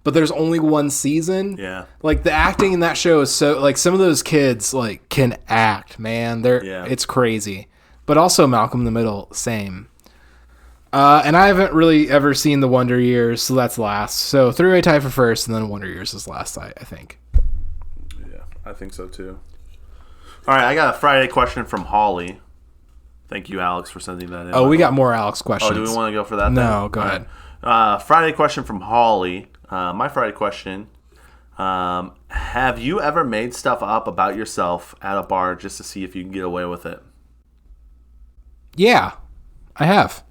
but there's only one season. Yeah. Like the acting in that show is so like some of those kids like can act, man. It's crazy. But also Malcolm in the Middle, same. And I haven't really ever seen The Wonder Years, so that's last. So three-way tie for first, and then Wonder Years is last, I think. Yeah, I think so too. All right, I got a Friday question from Holly. Thank you, Alex, for sending that in. Oh, we got more Alex questions. Oh, do we want to go for that? No, go ahead. Friday question from Holly. My Friday question. Have you ever made stuff up about yourself at a bar just to see if you can get away with it? Yeah, I have.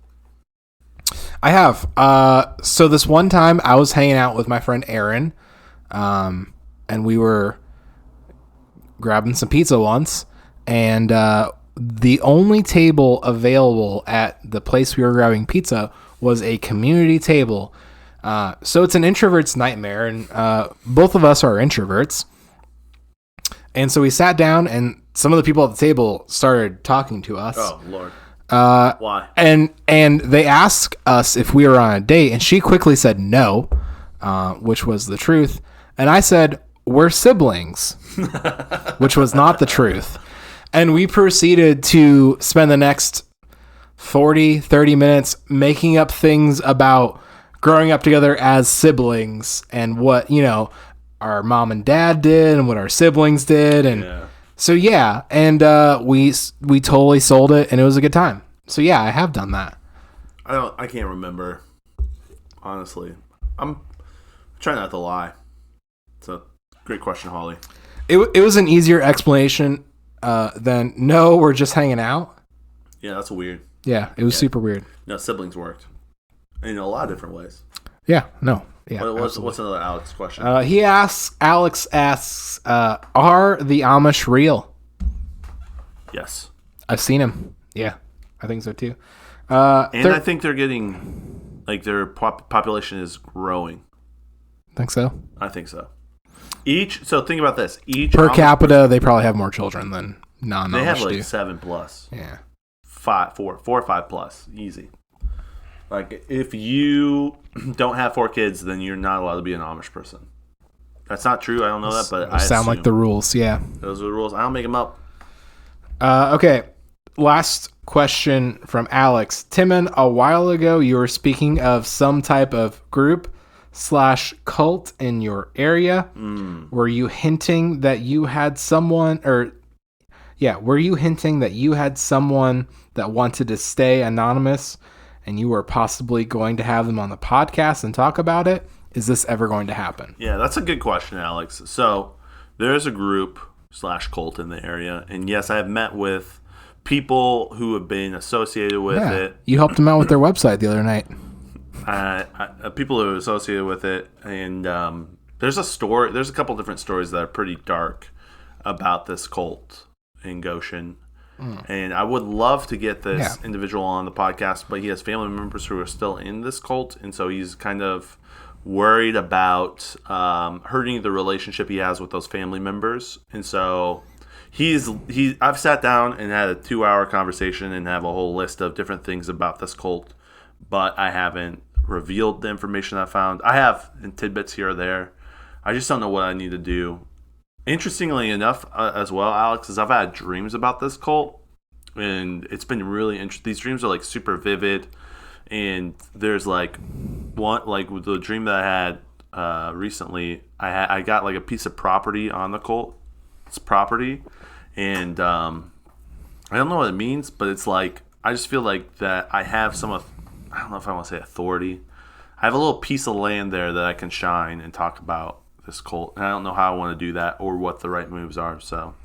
So this one time I was hanging out with my friend Aaron, and we were grabbing some pizza once, and the only table available at the place we were grabbing pizza was a community table. So it's an introvert's nightmare, and both of us are introverts. And so we sat down, and some of the people at the table started talking to us. Oh, Lord. Why? And they asked us if we were on a date, and she quickly said no, which was the truth. And I said, we're siblings, which was not the truth. And we proceeded to spend the next 30 minutes making up things about growing up together as siblings and what, our mom and dad did and what our siblings did. And so, yeah. And we totally sold it, and it was a good time. So, yeah, I have done that. I can't remember, honestly. I'm trying not to lie. It's a great question, Holly. It was an easier explanation than, no, we're just hanging out. Yeah, that's weird. Yeah, it was super weird. No, siblings worked in a lot of different ways. Yeah, no. Yeah, what's another Alex question? Alex asks, are the Amish real? Yes. I've seen them. Yeah, I think so too. And I think they're getting, their population is growing. Think so? I think so. So think about this. Each per Amish capita, they probably have more children than non-Amish. They have 7+. Yeah. 4 or 5+. Easy. If you don't have 4 kids, then you're not allowed to be an Amish person. That's not true. I don't know that, but I sound like the rules. Yeah. Those are the rules. I don't make them up. Okay. Last question from Alex. Timon, a while ago, you were speaking of some type of group/cult in your area. Were you hinting that you had someone that wanted to stay anonymous and you were possibly going to have them on the podcast and talk about it? Is this ever going to happen? Yeah, that's a good question, Alex. So there's a group/cult in the area. And yes, I have met with people who have been associated with it. You helped them out with their website the other night. people who are associated with it, and there's a couple different stories that are pretty dark about this cult in Goshen. And I would love to get this individual on the podcast, but he has family members who are still in this cult, and so he's kind of worried about hurting the relationship he has with those family members. And so I've sat down and had a 2-hour conversation and have a whole list of different things about this cult, but I haven't revealed the information I found. I have in tidbits here or there. I just don't know what I need to do. Interestingly enough, as well, Alex, is I've had dreams about this cult, and it's been really interesting. These dreams are like super vivid, and there's like one, like with the dream that I had recently. I got like a piece of property on the cult's property, and I don't know what it means, but it's like I just feel like that I have I don't know if I want to say authority. I have a little piece of land there that I can shine and talk about this cult, and I don't know how I want to do that or what the right moves are. So,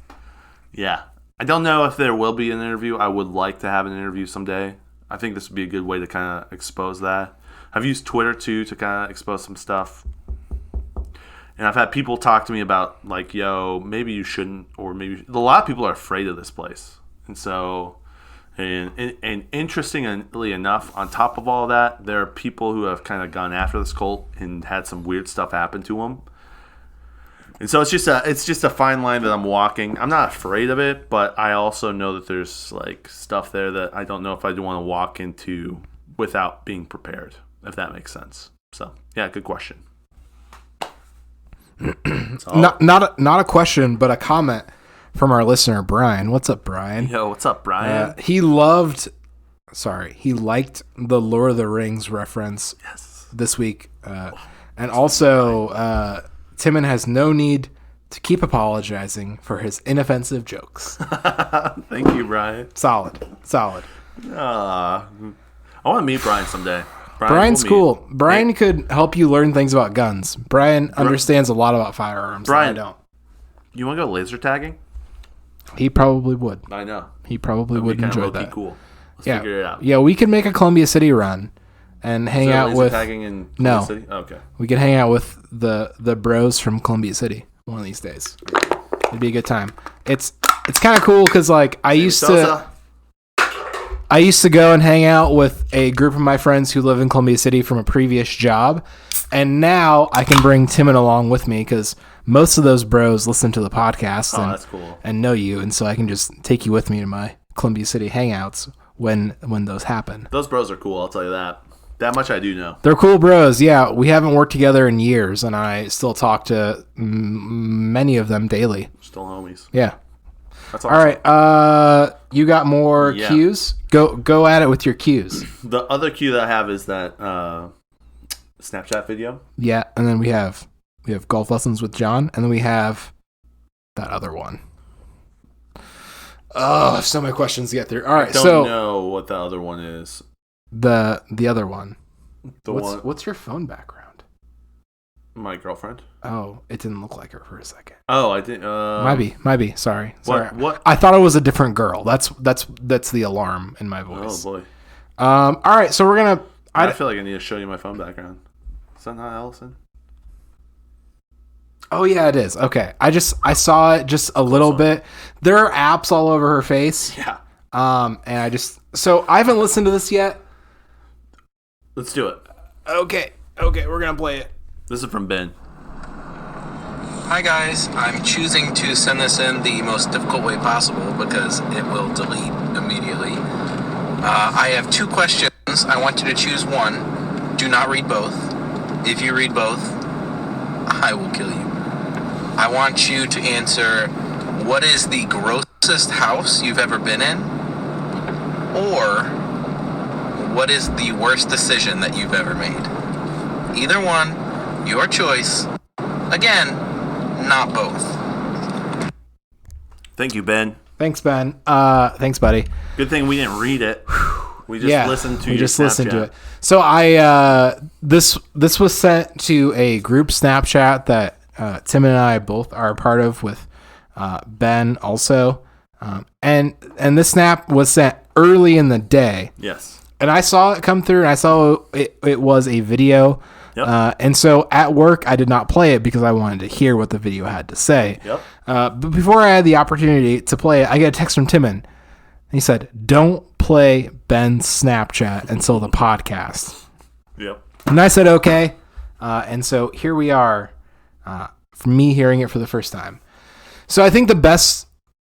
yeah, I don't know if there will be an interview. I would like to have an interview someday. I think this would be a good way to kind of expose that. I've used Twitter too to kind of expose some stuff, and I've had people talk to me about like, "Yo, maybe you shouldn't," or maybe a lot of people are afraid of this place, and so. And interestingly enough, on top of all that, there are people who have kind of gone after this cult and had some weird stuff happen to them. And so it's just a fine line that I'm walking. I'm not afraid of it, but I also know that there's like stuff there that I don't know if I do want to walk into without being prepared, if that makes sense. So yeah, good question. Not a question, but a comment from our listener, Brian. What's up, Brian? Yo, what's up, Brian? He liked the Lord of the Rings reference this week. And also, Timon has no need to keep apologizing for his inoffensive jokes. Thank you, Brian. Solid. I want to meet Brian someday. Brian's cool. Brian could help you learn things about guns. Brian understands a lot about firearms. Brian, I don't. You want to go laser tagging? He probably would. I know. He probably would enjoy that. Cool. Let's figure it out. Yeah, we could make a Columbia City run and hang out with. Tagging in Columbia City? Oh, okay. We could hang out with the bros from Columbia City one of these days. It'd be a good time. It's kind of cool because like I used to go and hang out with a group of my friends who live in Columbia City from a previous job, and now I can bring Timon along with me because most of those bros listen to the podcast that's cool. And know you, and so I can just take you with me to my Columbia City hangouts when those happen. Those bros are cool, I'll tell you that. That much I do know. They're cool bros, yeah. We haven't worked together in years, and I still talk to many of them daily. Still homies. Yeah. That's awesome. All right, you got more cues? Go at it with your cues. The other cue that I have is that Snapchat video. Yeah, and then we have golf lessons with John, and then we have that other one. Oh, I have so many questions to get through. All right, I don't know what the other one is. The other one. One. What's your phone background? My girlfriend. Oh, it didn't look like her for a second. Oh, I didn't. Might be. Sorry. What? I thought it was a different girl. That's the alarm in my voice. Oh boy. All right, so we're gonna. I feel like I need to show you my phone background. Is that not Allison? Oh yeah, it is. Okay, I saw it just a little bit. There are apps all over her face. Yeah. And I haven't listened to this yet. Let's do it. Okay, we're gonna play it. This is from Ben. Hi guys, I'm choosing to send this in the most difficult way possible because it will delete immediately. I have 2 questions. I want you to choose one. Do not read both. If you read both, I will kill you. I want you to answer, what is the grossest house you've ever been in? Or, what is the worst decision that you've ever made? Either one, your choice. Again, not both. Thank you, Ben. Thanks, Ben. Thanks, buddy. Good thing we didn't read it. We just listened to listened to it. So this was sent to a group Snapchat that Tim and I both are a part of with Ben also. And this snap was sent early in the day. Yes. And I saw it come through, and I saw it was a video. Yep. And so at work, I did not play it because I wanted to hear what the video had to say. Yep. But before I had the opportunity to play it, I get a text from Timon. He said, "Don't play Ben's Snapchat until the podcast." Yep. And I said, okay. And so here we are, for me hearing it for the first time. So I think the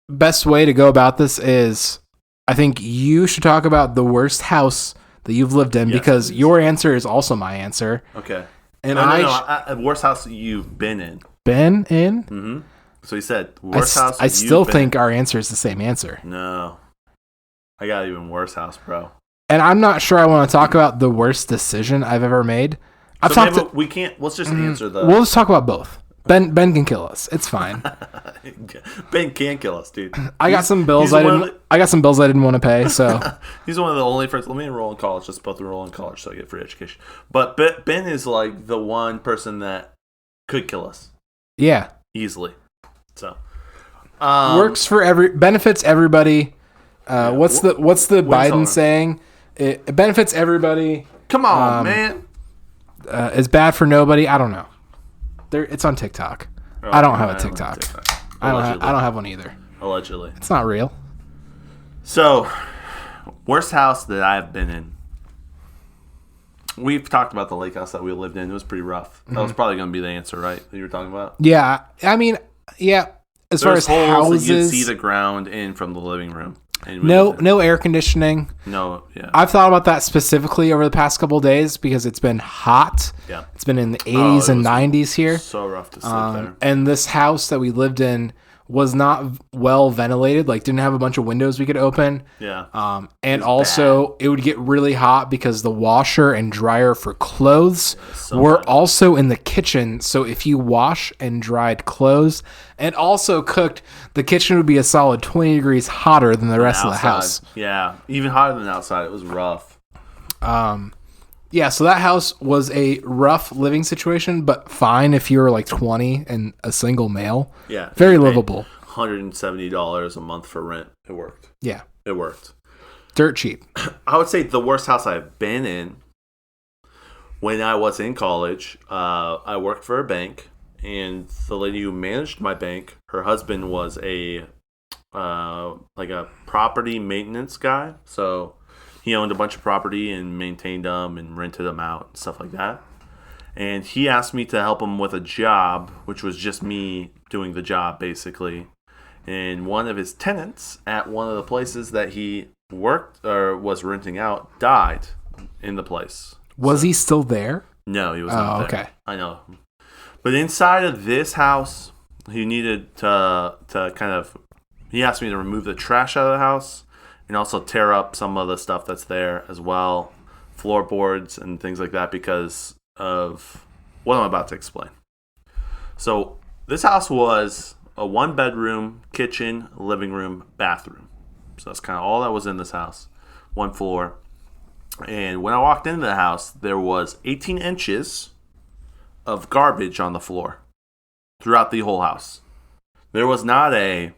best way to go about this is, I think you should talk about the worst house that you've lived in, because your answer is also my answer. Okay. And no. Worst house you've been in. Been in? Mm-hmm. So he said, worst house I still think our answer is the same answer. No. I got even worse house, bro. And I'm not sure I want to talk about the worst decision I've ever made. Let's just answer the... We'll just talk about both. Ben can kill us. It's fine. Ben can kill us, dude. I got some bills I didn't want to pay, so... He's one of the only friends... Let me enroll in college. Let's both enroll in college so I get free education. But Ben is like the one person that could kill us. Yeah. Easily. So... Works for benefits everybody. What's the Biden saying? It benefits everybody. Come on, man. It's bad for nobody. I don't know. It's on TikTok. I don't have a TikTok. I don't have one either. Allegedly. It's not real. So, worst house that I've been in. We've talked about the lake house that we lived in. It was pretty rough. That was probably going to be the answer, right? That you were talking about? Yeah. I mean, yeah. As far as houses, you'd see the ground in from the living room. No air conditioning. No, yeah. I've thought about that specifically over the past couple of days because it's been hot. Yeah. It's been in the 80s and 90s here. So rough to sleep there. And this house that we lived in was not well ventilated, like didn't have a bunch of windows we could open. Yeah. And also it would get really hot because the washer and dryer for clothes were also in the kitchen. So if you wash and dried clothes and also cooked, the kitchen would be a solid 20 degrees hotter than the rest of the house. Yeah. Even hotter than outside. It was rough. Yeah, so that house was a rough living situation, but fine if you were like 20 and a single male. Yeah. Very livable. $170 a month for rent. It worked. Yeah. It worked. Dirt cheap. I would say the worst house I've been in, when I was in college, I worked for a bank, and the lady who managed my bank, her husband was a property maintenance guy. So he owned a bunch of property and maintained them and rented them out and stuff like that. And he asked me to help him with a job, which was just me doing the job, basically. And one of his tenants at one of the places that he worked or was renting out died in the place. Was he still there? No, he was not there. Okay. I know. But inside of this house, he needed to kind of... He asked me to remove the trash out of the house and also tear up some of the stuff that's there as well, floorboards and things like that, because of what I'm about to explain. So this house was a 1-bedroom, kitchen, living room, bathroom. So that's kind of all that was in this house, 1 floor. And when I walked into the house, there was 18 inches of garbage on the floor throughout the whole house. There was not a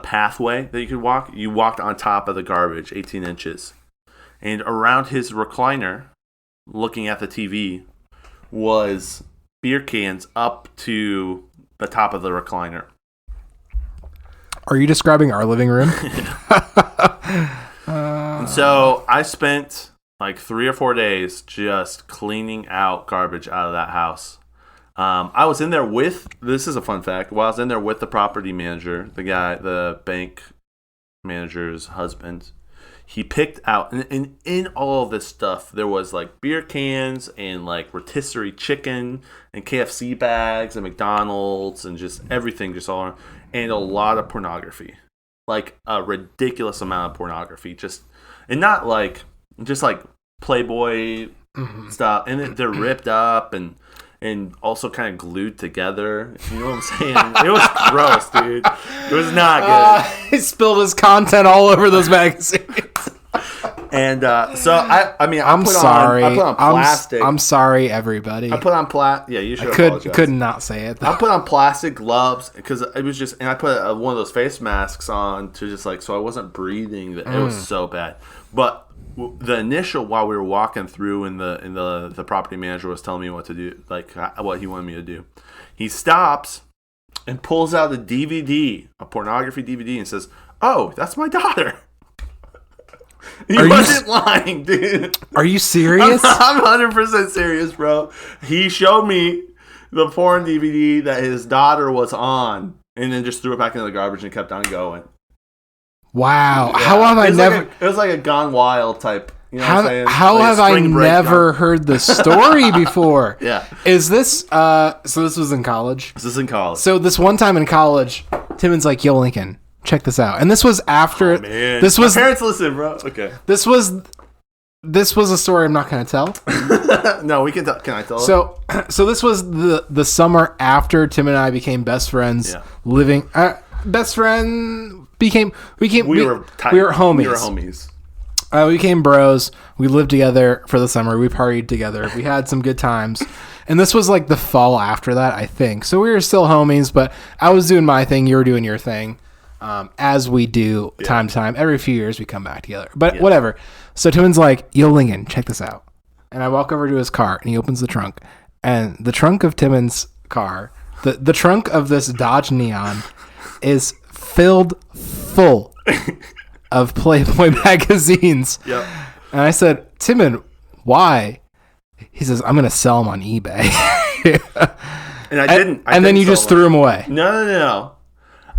pathway that you could walk. You walked on top of the garbage, 18 inches. And around his recliner, looking at the TV, was beer cans up to the top of the recliner. Are you describing our living room? And so I spent like 3 or 4 days just cleaning out garbage out of that house. I was in there this is a fun fact, while I was in there with the property manager, the bank manager's husband, he picked out, and in all of this stuff, there was like beer cans and like rotisserie chicken and KFC bags and McDonald's and just everything just all around, and a lot of pornography, like a ridiculous amount of pornography, and not like, just like Playboy stuff, and they're ripped up and also kind of glued together. You know what I'm saying? It was gross, dude. It was not good. He spilled his content all over those magazines. And so I'm sorry. I put on plastic. I'm sorry, everybody. I put on plastic. Yeah, you should. Could not say it, though. I put on plastic gloves because it was just, and I put one of those face masks on to just like, so I wasn't breathing. It was so bad. But the initial while we were walking through, and the property manager was telling me what to do, like what he wanted me to do. He stops and pulls out a DVD, a pornography DVD, and says, "Oh, that's my daughter." He wasn't lying, dude. Are you serious? I'm 100% serious, bro. He showed me the porn DVD that his daughter was on, and then just threw it back into the garbage and kept on going. Wow. Yeah. How have I never... it was like a Gone Wild type. You know what I'm saying? How like have I never heard the story before? Yeah. Is this... so this was in college? This is in college. So this one time in college, Timon's like, yo, Lincoln, check this out. And this was after... Oh, man. This was... My parents listen, bro. Okay. This was a story I'm not going to tell. No, we can tell. Can I tell it? So this was the summer after Tim and I became best friends. Yeah. Living... best friend... We were tight. We were homies. We were homies. We became bros. We lived together for the summer. We partied together. We had some good times. And this was like the fall after that, I think. So we were still homies, but I was doing my thing. You were doing your thing. As we do time to time. Every few years we come back together. But whatever. So Timon's like, yo, Lincoln, check this out. And I walk over to his car and he opens the trunk. And the trunk of Timon's car, the trunk of this Dodge Neon is filled full of Playboy magazines. Yep. And I said, Timon, why? He says, I'm going to sell them on eBay. And I didn't. And then you just threw them away. No.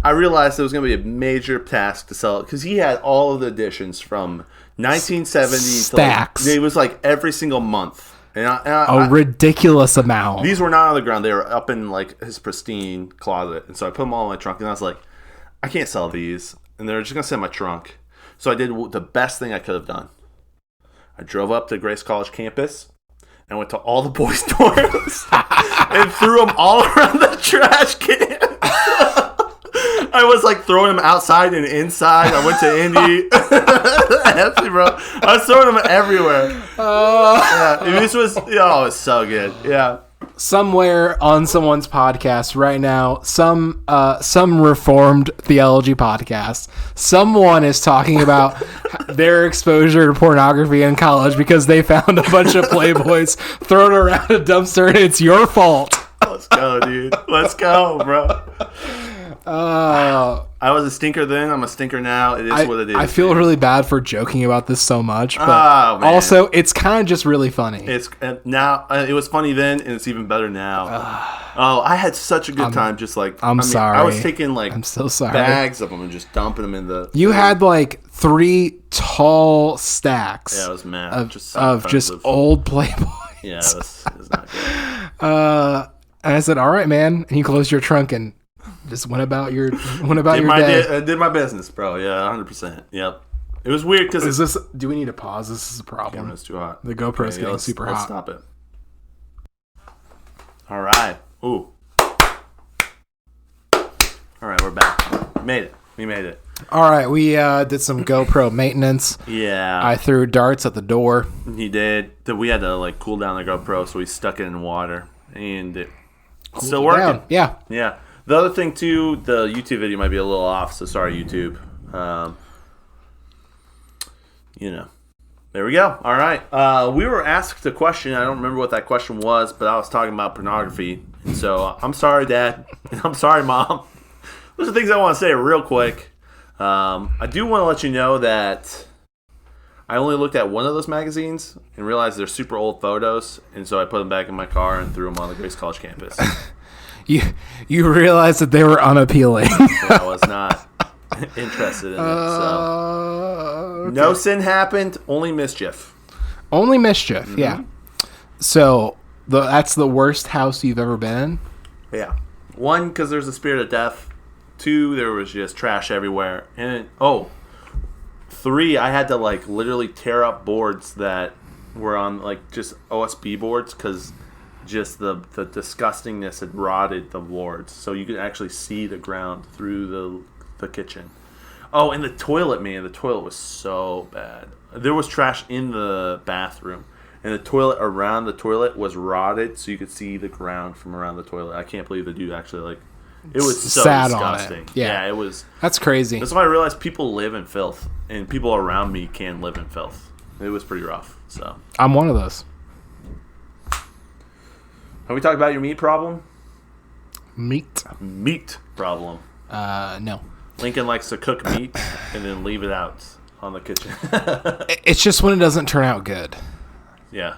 I realized it was going to be a major task to sell it because he had all of the editions from 1970 stacks. to it was like every single month. And a ridiculous amount. These were not on the ground. They were up in like his pristine closet. And so I put them all in my trunk and I was like, I can't sell these. And they're just going to sit in my trunk. So I did the best thing I could have done. I drove up to Grace College campus and went to all the boys' dorms and threw them all around the trash can. I was like throwing them outside and inside. I went to Indy. Actually, bro, I was throwing them everywhere. This was, it's so good. Yeah. Somewhere on someone's podcast right now, some Reformed theology podcast, someone is talking about their exposure to pornography in college because they found a bunch of Playboys thrown around a dumpster and it's your fault. Let's go, dude. Let's go, bro. I was a stinker then. I'm a stinker now. It is what it is. I feel really bad for joking about this so much, but also it's kind of just really funny. It's now. It was funny then, and it's even better now. I had such a good time. Just like I'm sorry. I was taking like I'm so sorry. bags of them and just dumping them in the. You had like 3 tall stacks. Yeah, it was mad. Of just old Playboys. Yeah, it was not good. And I said, "All right, man," and you closed your trunk and just went about your day. I did my business, bro. Yeah, 100%. Yep. It was weird because do we need to pause? This is a problem. It's too hot. The GoPro's getting super hot. Let's stop it. All right. Ooh. All right, we're back. We made it. All right, we did some GoPro maintenance. Yeah. I threw darts at the door. He did. We had to like cool down the GoPro, so we stuck it in water, and it still working. Yeah. Yeah. The other thing too, the YouTube video might be a little off, so sorry, YouTube. There we go. All right. We were asked a question. I don't remember what that question was, but I was talking about pornography. And so I'm sorry, Dad. I'm sorry, Mom. Those are things I want to say real quick. I do want to let you know that I only looked at one of those magazines and realized they're super old photos, and so I put them back in my car and threw them on the Grace College campus. You realized that they were unappealing. I was not interested in it. So. Okay. No sin happened, only mischief. Only mischief, yeah. So that's the worst house you've ever been in? Yeah. 1, because there's a spirit of death. 2, there was just trash everywhere. And 3, I had to like literally tear up boards that were on like just OSB boards because just the disgustingness had rotted the boards, so you could actually see the ground through the kitchen. Oh, and the toilet, man, the toilet was so bad. There was trash in the bathroom, and the toilet around the toilet was rotted, so you could see the ground from around the toilet. I can't believe the dude actually like. It was so disgusting. Yeah, it was. That's crazy. That's why I realized people live in filth, and people around me can live in filth. It was pretty rough. So I'm one of those. have we talked about your meat problem? Meat? Meat problem. No. Lincoln likes to cook meat and then leave it out on the kitchen. It's just when it doesn't turn out good. Yeah.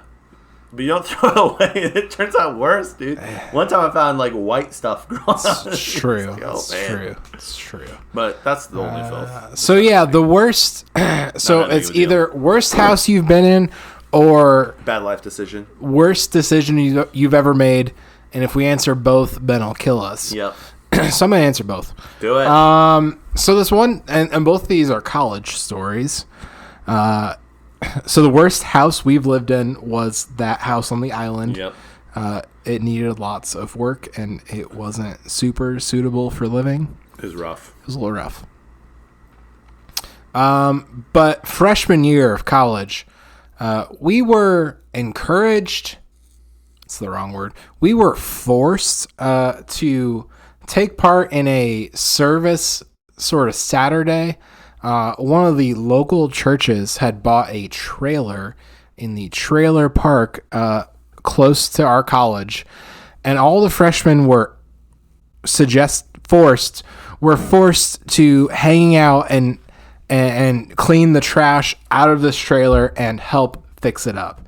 But you don't throw it away. It turns out worse, dude. One time I found like white stuff growing on. It's true. Like, oh, It's man. true. It's true. But that's the only filth. So yeah, the worst. So Not that big it's of a deal. either worst house you've been in or Bad life decision. worst decision you've ever made. And if we answer both, Ben will kill us. Yep. So I'm gonna answer both. Do it. So this one, and both of these are college stories. So the worst house we've lived in was that house on the island. Yep. It needed lots of work, and it wasn't super suitable for living. It was rough. It was a little rough. But freshman year of college, we were encouraged. It's the wrong word. We were forced to take part in a service sort of Saturday. One of the local churches had bought a trailer in the trailer park close to our college, and all the freshmen were forced to hang out and clean the trash out of this trailer and help fix it up.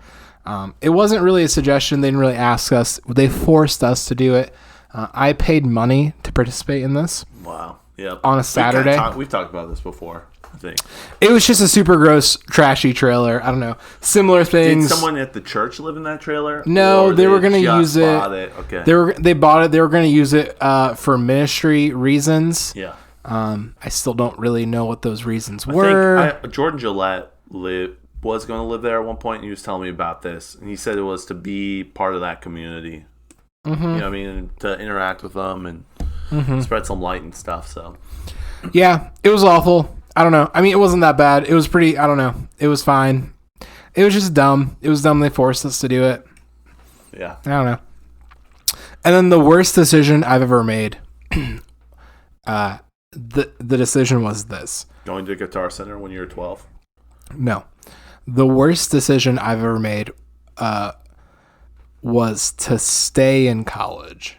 It wasn't really a suggestion. They didn't really ask us. They forced us to do it. I paid money to participate in this. Wow. Yep. On a Saturday. We've talked about this before, I think. It was just a super gross, trashy trailer. I don't know. Similar things. Did someone at the church live in that trailer? No, Or they were going to use it. Okay. They bought it. They were going to use it for ministry reasons. Yeah. I still don't really know what those reasons I were. think Jordan Gillette was going to live there at one point, and he was telling me about this. And he said it was to be part of that community. Mm-hmm. You know what I mean? And to interact with them and spread some light and stuff. So Yeah, it was awful. I don't know. I mean, it wasn't that bad. It was pretty, I don't know. It was fine. It was just dumb. It was dumb they forced us to do it. yeah. I don't know. And then the worst decision I've ever made, the decision was this. Going to Guitar Center when you were 12? No. The worst decision I've ever made was to stay in college.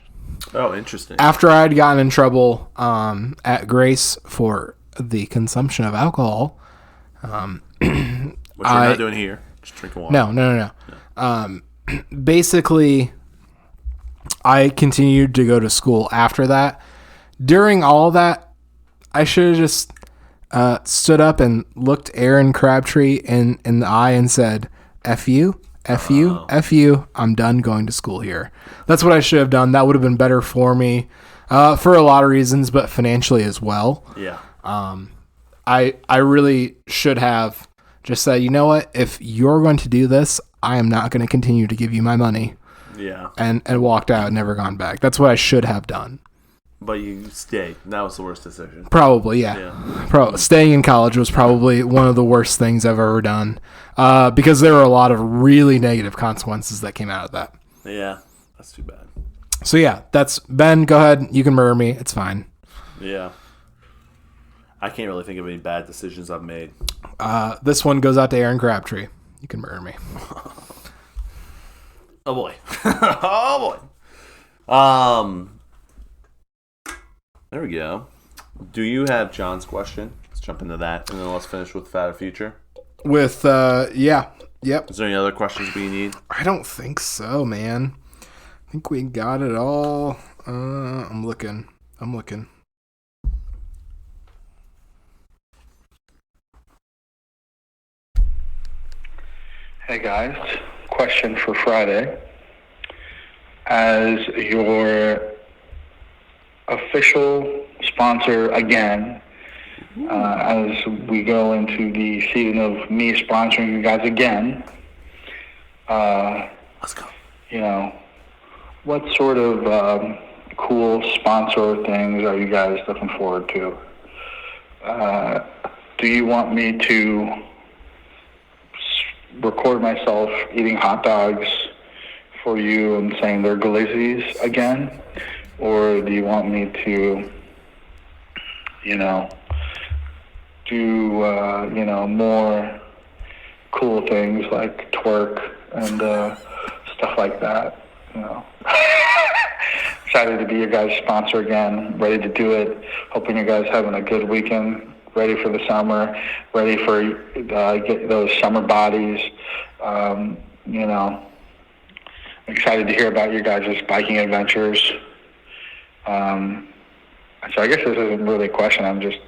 Oh, interesting. After I had gotten in trouble at Grace for the consumption of alcohol. Which you're not doing here. Just drinking water. No. Basically, I continued to go to school after that. During all that, I should have just stood up and looked Aaron Crabtree in the eye and said, F you, F you, F you, I'm done going to school here. That's what I should have done. That would have been better for me for a lot of reasons, but financially as well. Yeah. I really should have just said, you know what, if you're going to do this, I am not going to continue to give you my money. Yeah. And walked out and never gone back. That's what I should have done. But you stayed. That was the worst decision. Probably, yeah. Staying in college was probably one of the worst things I've ever done because there were a lot of really negative consequences that came out of that. Yeah, that's too bad. So, yeah, that's Ben. Go ahead. You can murder me. It's fine. Yeah. I can't really think of any bad decisions I've made. This one goes out to Aaron Crabtree. You can murder me. Oh, boy. Oh, boy. There we go. Do you have John's question? Let's jump into that, and then let's finish with Fat or Future. With, yeah. Yep. Is there any other questions we need? I don't think so, man. I think we got it all. I'm looking. Hey guys, question for Friday. As your official sponsor again, as we go into the season of me sponsoring you guys again, Let's go. you know, what sort of cool sponsor things are you guys looking forward to? Do you want me to record myself eating hot dogs for you and saying they're glizzies again? Or do you want me to, do, more cool things like twerk and stuff like that. Excited to be your guys' sponsor again. Ready to do it. Hoping you guys having a good weekend. Ready for the summer. Ready for get those summer bodies. Excited to hear about your guys' biking adventures. So I guess this isn't really a question. I'm just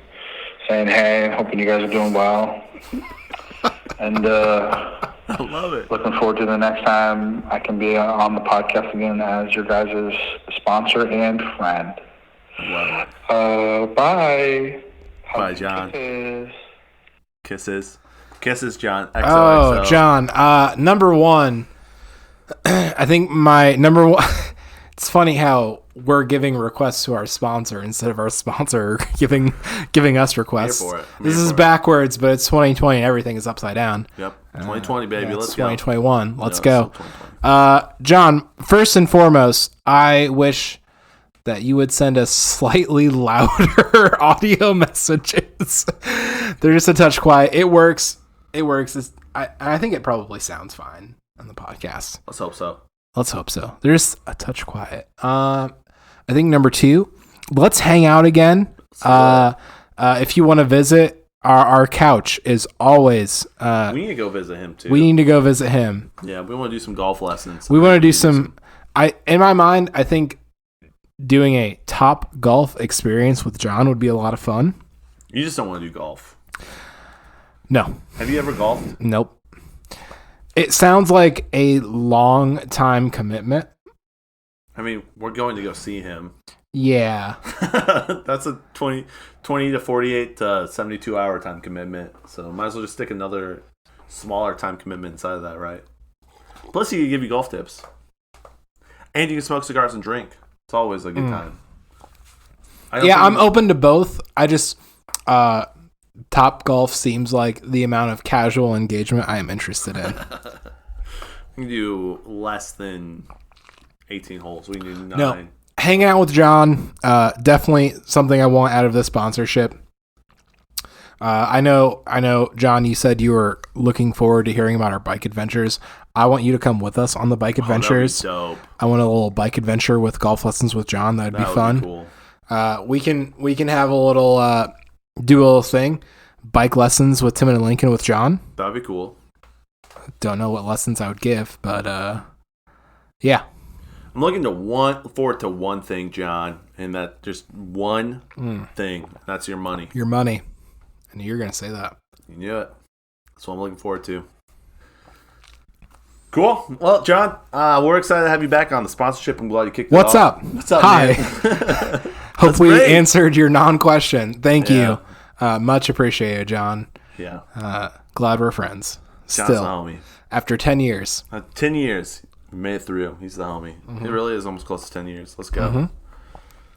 saying, hey, hoping you guys are doing well. And I love it. Looking forward to the next time I can be on the podcast again as your guys' sponsor and friend. Love it. Bye. Bye, John. Kisses, John. Oh, John. Number one. I think my number one. It's funny how we're giving requests to our sponsor instead of our sponsor giving us requests. This is backwards, but it's 2020 and everything is upside down. Yep. 2020, baby. Yeah, Let's 2021. Go. Let's go. 2020. John, first and foremost, I wish that you would send us slightly louder audio messages. They're just a touch quiet. It works. I think it probably sounds fine on the podcast. Let's hope so. They're just a touch quiet. I think number two, let's hang out again. If you want to visit, our couch is always. We need to go visit him too. We need to go visit him. Yeah, we want to do some golf lessons. We want to do some. In my mind, I think doing a top golf experience with John would be a lot of fun. You just don't want to do golf. No. Have you ever golfed? Nope. It sounds like a long time commitment. I mean, we're going to go see him. Yeah. That's a 20 to 48 to 72 hour time commitment. So might as well just stick another smaller time commitment inside of that, right? Plus, he can give you golf tips. And you can smoke cigars and drink. It's always a good time. I'm open to both. I just... Top golf seems like the amount of casual engagement I am interested in. We can do less than 18 holes. We need 9. No, hanging out with John, definitely something I want out of this sponsorship. I know, John, you said you were looking forward to hearing about our bike adventures. I want you to come with us on the bike adventures. That'd be dope. I want a little bike adventure with golf lessons with John. That'd be fun. Be cool. We can have a little do a little thing. Bike lessons with Timon and Lincoln with John. That'd be cool. Don't know what lessons I would give, but yeah. I'm looking forward to one thing, John, and that just one thing. That's your money. Your money. I knew you were going to say that. You knew it. That's what I'm looking forward to. Cool. Well, John, we're excited to have you back on the sponsorship. I'm glad you kicked it What's off. up? What's up, Hi. man? Hope we great. answered your non-question. Thank Yeah. you. Much appreciated, John. Yeah. Glad we're friends. John's Still. the homie. After 10 years. 10 years. We made it through. He's the homie. It really is almost close to 10 years. Let's go.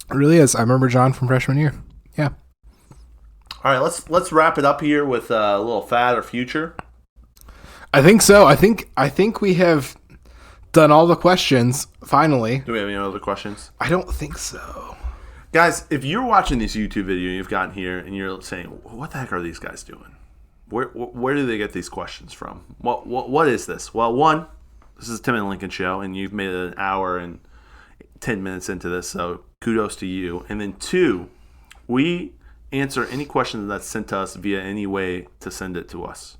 It really is. I remember John from freshman year. Yeah. All right, let's wrap it up here with a little fad or future. I think so. I think we have done all the questions, finally. Do we have any other questions? I don't think so. Guys, if you're watching this YouTube video and you've gotten here and you're saying, what the heck are these guys doing? Where do they get these questions from? What is this? Well, one, this is Tim and Lincoln Show, and you've made it an hour and 10 minutes into this, so kudos to you. And then two, we answer any questions that's sent to us via any way to send it to us.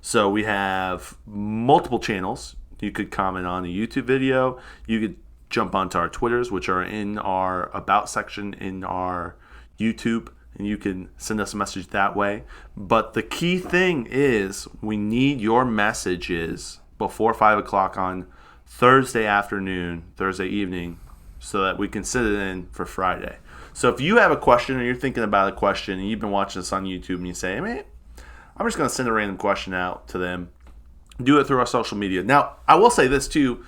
So we have multiple channels. You could comment on a YouTube video. You could jump onto our Twitters, which are in our About section in our YouTube, and you can send us a message that way. But the key thing is we need your messages before 5 o'clock on Thursday evening, so that we can send it in for Friday. So if you have a question or you're thinking about a question and you've been watching this on YouTube and you say, hey, man, I'm just going to send a random question out to them, do it through our social media. Now, I will say this too.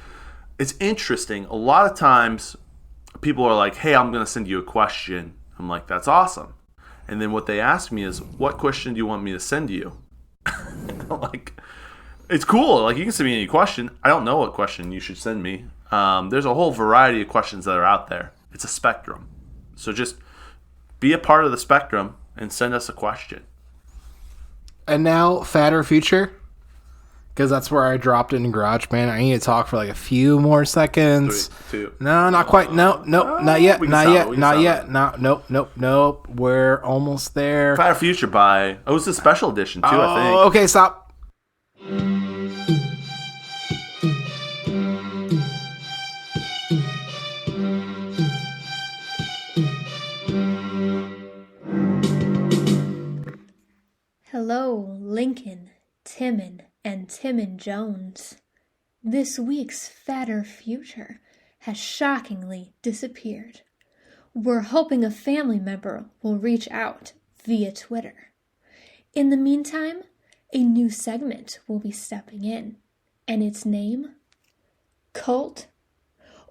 It's interesting. A lot of times people are like, hey, I'm going to send you a question. I'm like, that's awesome. And then what they ask me is, what question do you want me to send you? I'm like, it's cool. Like, you can send me any question. I don't know what question you should send me. There's a whole variety of questions that are out there. It's a spectrum. So just be a part of the spectrum and send us a question. And now, fad or future? because that's where I dropped it in GarageBand. I need to talk for like a few more seconds. 3, 2. No, not quite. No, not yet. Nope. We're almost there. Fire Future by... Oh, it's a special edition, too, I think. Okay, stop. Hello, Lincoln, Timon, and Timon Jones. This week's Fatter Future has shockingly disappeared. We're hoping a family member will reach out via Twitter. In the meantime, a new segment will be stepping in, and its name? Cult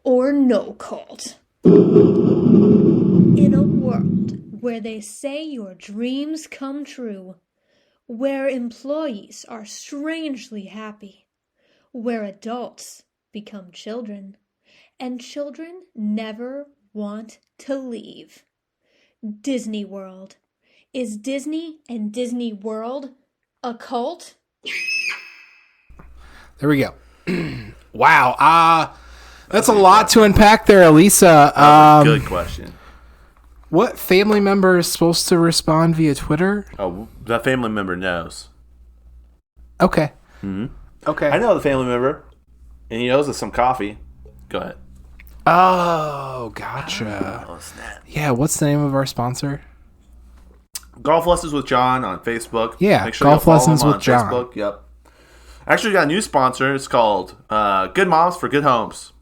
or No Cult. In a world where they say your dreams come true, where employees are strangely happy, where adults become children, and children never want to leave. Disney World. Is Disney and Disney World a cult? There we go. Wow. That's a lot to unpack there, Elisa. Good question. What family member is supposed to respond via Twitter? Oh, that family member knows. Okay. Mm-hmm. Okay. I know the family member, and he owes us some coffee. Go ahead. Oh, gotcha. Oh, snap. Yeah, what's the name of our sponsor? Golf Lessons with John on Facebook. Yeah, Make sure Golf you follow Lessons him with on John. Facebook. Yep. Actually, we got a new sponsor. It's called Good Moms for Good Homes.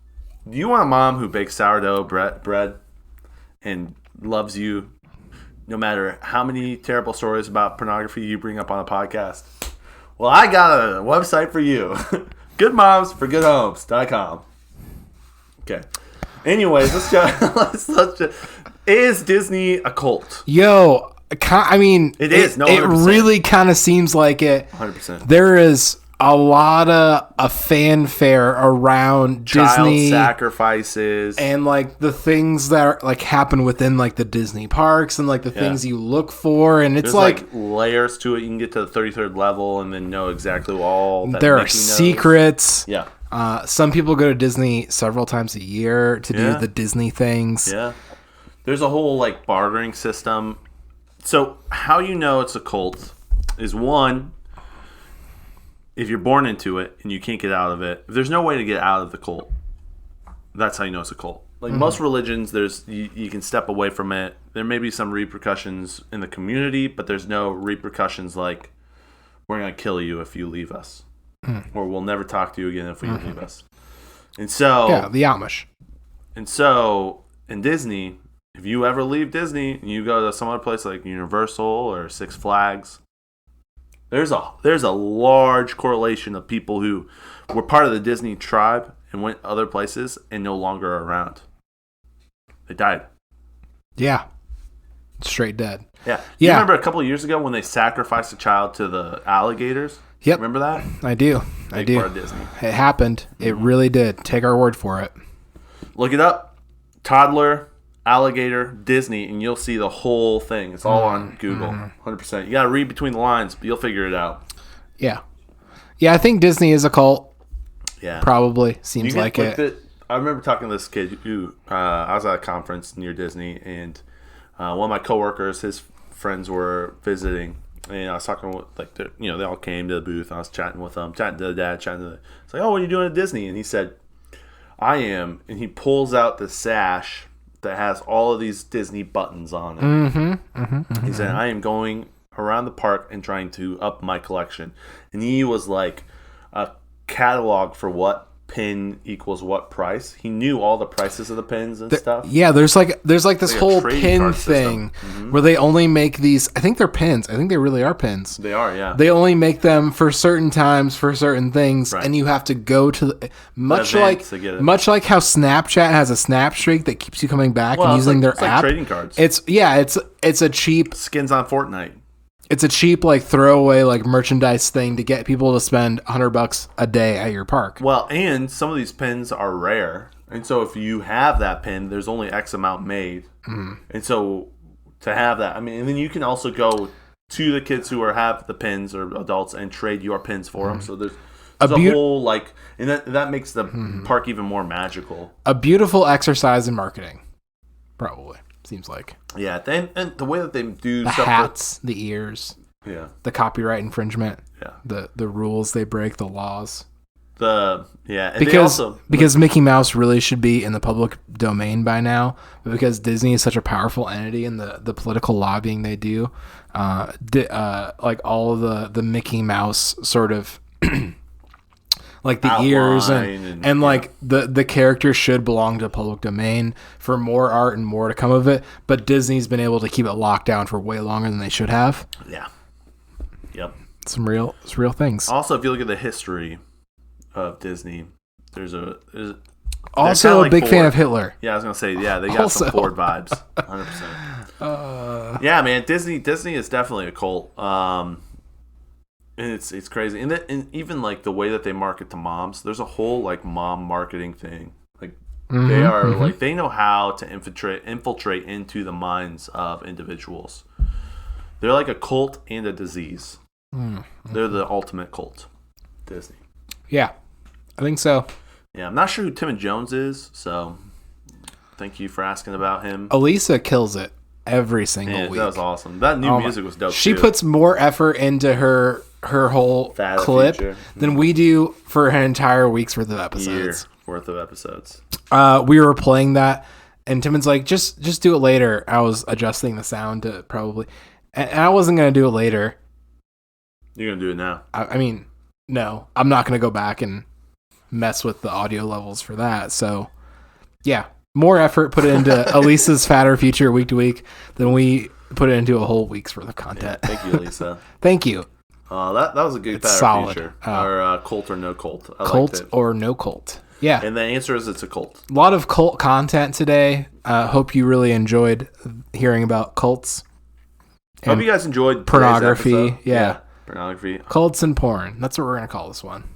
Do you want a mom who bakes sourdough bread and loves you no matter how many terrible stories about pornography you bring up on a podcast? Well, I got a website for you. GoodMomsForGoodHomes.com. Okay. Anyways, let's just is Disney a cult? Yo, I mean, it is. No, it 100%. really kind of seems like it. 100%. There is a lot of a fanfare around Child Disney sacrifices and like the things that are, like happen within like the Disney parks and like the things you look for, and it's there's like layers to it. You can get to the 33rd level and then know exactly all that there Mickey are knows. secrets. Yeah. Some people go to Disney several times a year to do the Disney things. Yeah. There's a whole like bartering system. So how you know it's a cult is, one, if you're born into it and you can't get out of it. If there's no way to get out of the cult, that's how you know it's a cult. Like most religions, there's you can step away from it. There may be some repercussions in the community, but there's no repercussions like we're going to kill you if you leave us. Or we'll never talk to you again if you leave us. And so... Yeah, the Amish. And so, in Disney, if you ever leave Disney and you go to some other place like Universal or Six Flags, there's a large correlation of people who were part of the Disney tribe and went other places and no longer are around. They died. Yeah. Straight dead. Yeah. You remember a couple of years ago when they sacrificed a child to the alligators? Yep. Remember that? I do. Big part of Disney. It happened. It really did. Take our word for it. Look it up. Toddler, alligator, Disney, and you'll see the whole thing. It's all on Google. 100%. You got to read between the lines, but you'll figure it out. Yeah. Yeah, I think Disney is a cult. Yeah. Probably. Seems like it. I remember talking to this kid who, I was at a conference near Disney, and one of my coworkers, his friends were visiting. And I was talking with, like, they all came to the booth. I was chatting with them, chatting to the dad, it's like, oh, what are you doing at Disney? And he said, I am. And he pulls out the sash that has all of these Disney buttons on it. He said, I am going around the park and trying to up my collection. And he was like a catalog for what pin equals what price. He knew all the prices of the pins and stuff. Yeah, there's like this like whole pin thing where they only make these. I think they're pins. I think they really are pins. They are, yeah. They only make them for certain times for certain things, Right. and you have to go to much events to get it. how Snapchat has a snap streak that keeps you coming back and using their it's app. like trading cards. It's a cheap Skins on Fortnite. It's a cheap like throwaway like merchandise thing to get people to spend $100 a day at your park. Well, and some of these pins are rare. And so if you have that pin, there's only X amount made. And so to have that, I mean, and then you can also go to the kids who have the pins or adults and trade your pins for them. So There's a whole like, and that makes the park even more magical. A beautiful exercise in marketing, probably seems like. Yeah, and the way that they do the stuff hats, the ears, the copyright infringement, the rules they break, the laws. And because Mickey Mouse really should be in the public domain by now, but because Disney is such a powerful entity and the political lobbying they do, like all of the Mickey Mouse sort of like the ears and like the character should belong to public domain for more art and more to come of it, but Disney's been able to keep it locked down for way longer than they should have. Yeah. Yep. It's real things. Also, if you look at the history of Disney, there's also a big fan of Hitler. Yeah, I was gonna say, they got some Ford vibes, 100%. Yeah, man, Disney is definitely a cult. And it's crazy, and even like the way that they market to moms. There's a whole like mom marketing thing. Like they are like they know how to infiltrate into the minds of individuals. They're like a cult and a disease. They're the ultimate cult. Disney. Yeah. I think so. Yeah, I'm not sure who Timon Jones is, so thank you for asking about him. Elisa kills it every single week. That was awesome. That new music was dope. She puts more effort into her whole clip than we do for an entire week's worth of episodes. Year worth of episodes. We were playing that, and Timon's like, just do it later. I was adjusting the sound to probably, and I wasn't gonna do it later. You're gonna do it now. I mean, no, I'm not gonna go back and mess with the audio levels for that. So yeah, more effort put into Elisa's fatter future week to week than we put it into a whole week's worth of content. Yeah, thank you, Elisa. Thank you. That was a good fatter future. Or cult or no cult. Cult or no cult. Yeah. And the answer is it's a cult. A lot of cult content today. Hope you really enjoyed hearing about cults. Hope you guys enjoyed pornography. Yeah. Pornography. Cults and porn. That's what we're going to call this one.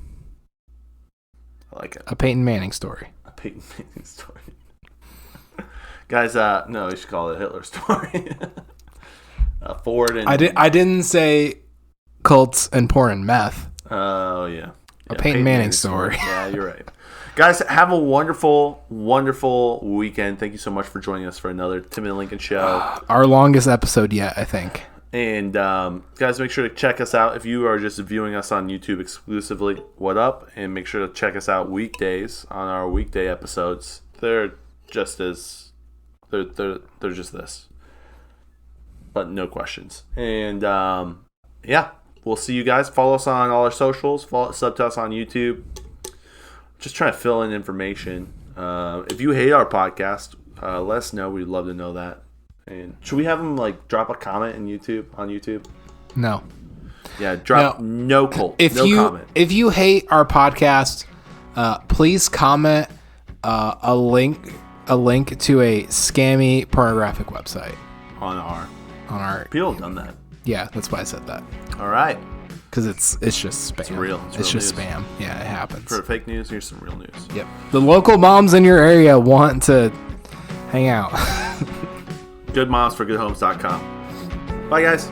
I like it. A Peyton Manning story. A Peyton Manning story. Guys, no, we should call it a Hitler story. Ford and... I didn't say cults and porn and meth. Oh, yeah. A Peyton Manning story. Yeah, you're right. Guys, have a wonderful, wonderful weekend. Thank you so much for joining us for another Tim and Lincoln show. Our longest episode yet, I think. And guys, make sure to check us out. If you are just viewing us on YouTube exclusively, what up? And make sure to check us out weekdays on our weekday episodes. They're just they're just this, but no questions. And yeah, we'll see you guys. Follow us on all our socials. Sub to us on YouTube. Just trying to fill in information. If you hate our podcast, let us know. We'd love to know that. And should we have them like drop a comment on YouTube? No. Yeah, drop no comment. If you hate our podcast, please comment a link to a scammy pornographic website on our. People have done that. Yeah, that's why I said that. All right. Because it's just spam. It's real. It's just news. Spam. Yeah, it happens. For fake news, here's some real news. Yep. The local moms in your area want to hang out. Goodmomsforgoodhomes.com. Bye, guys.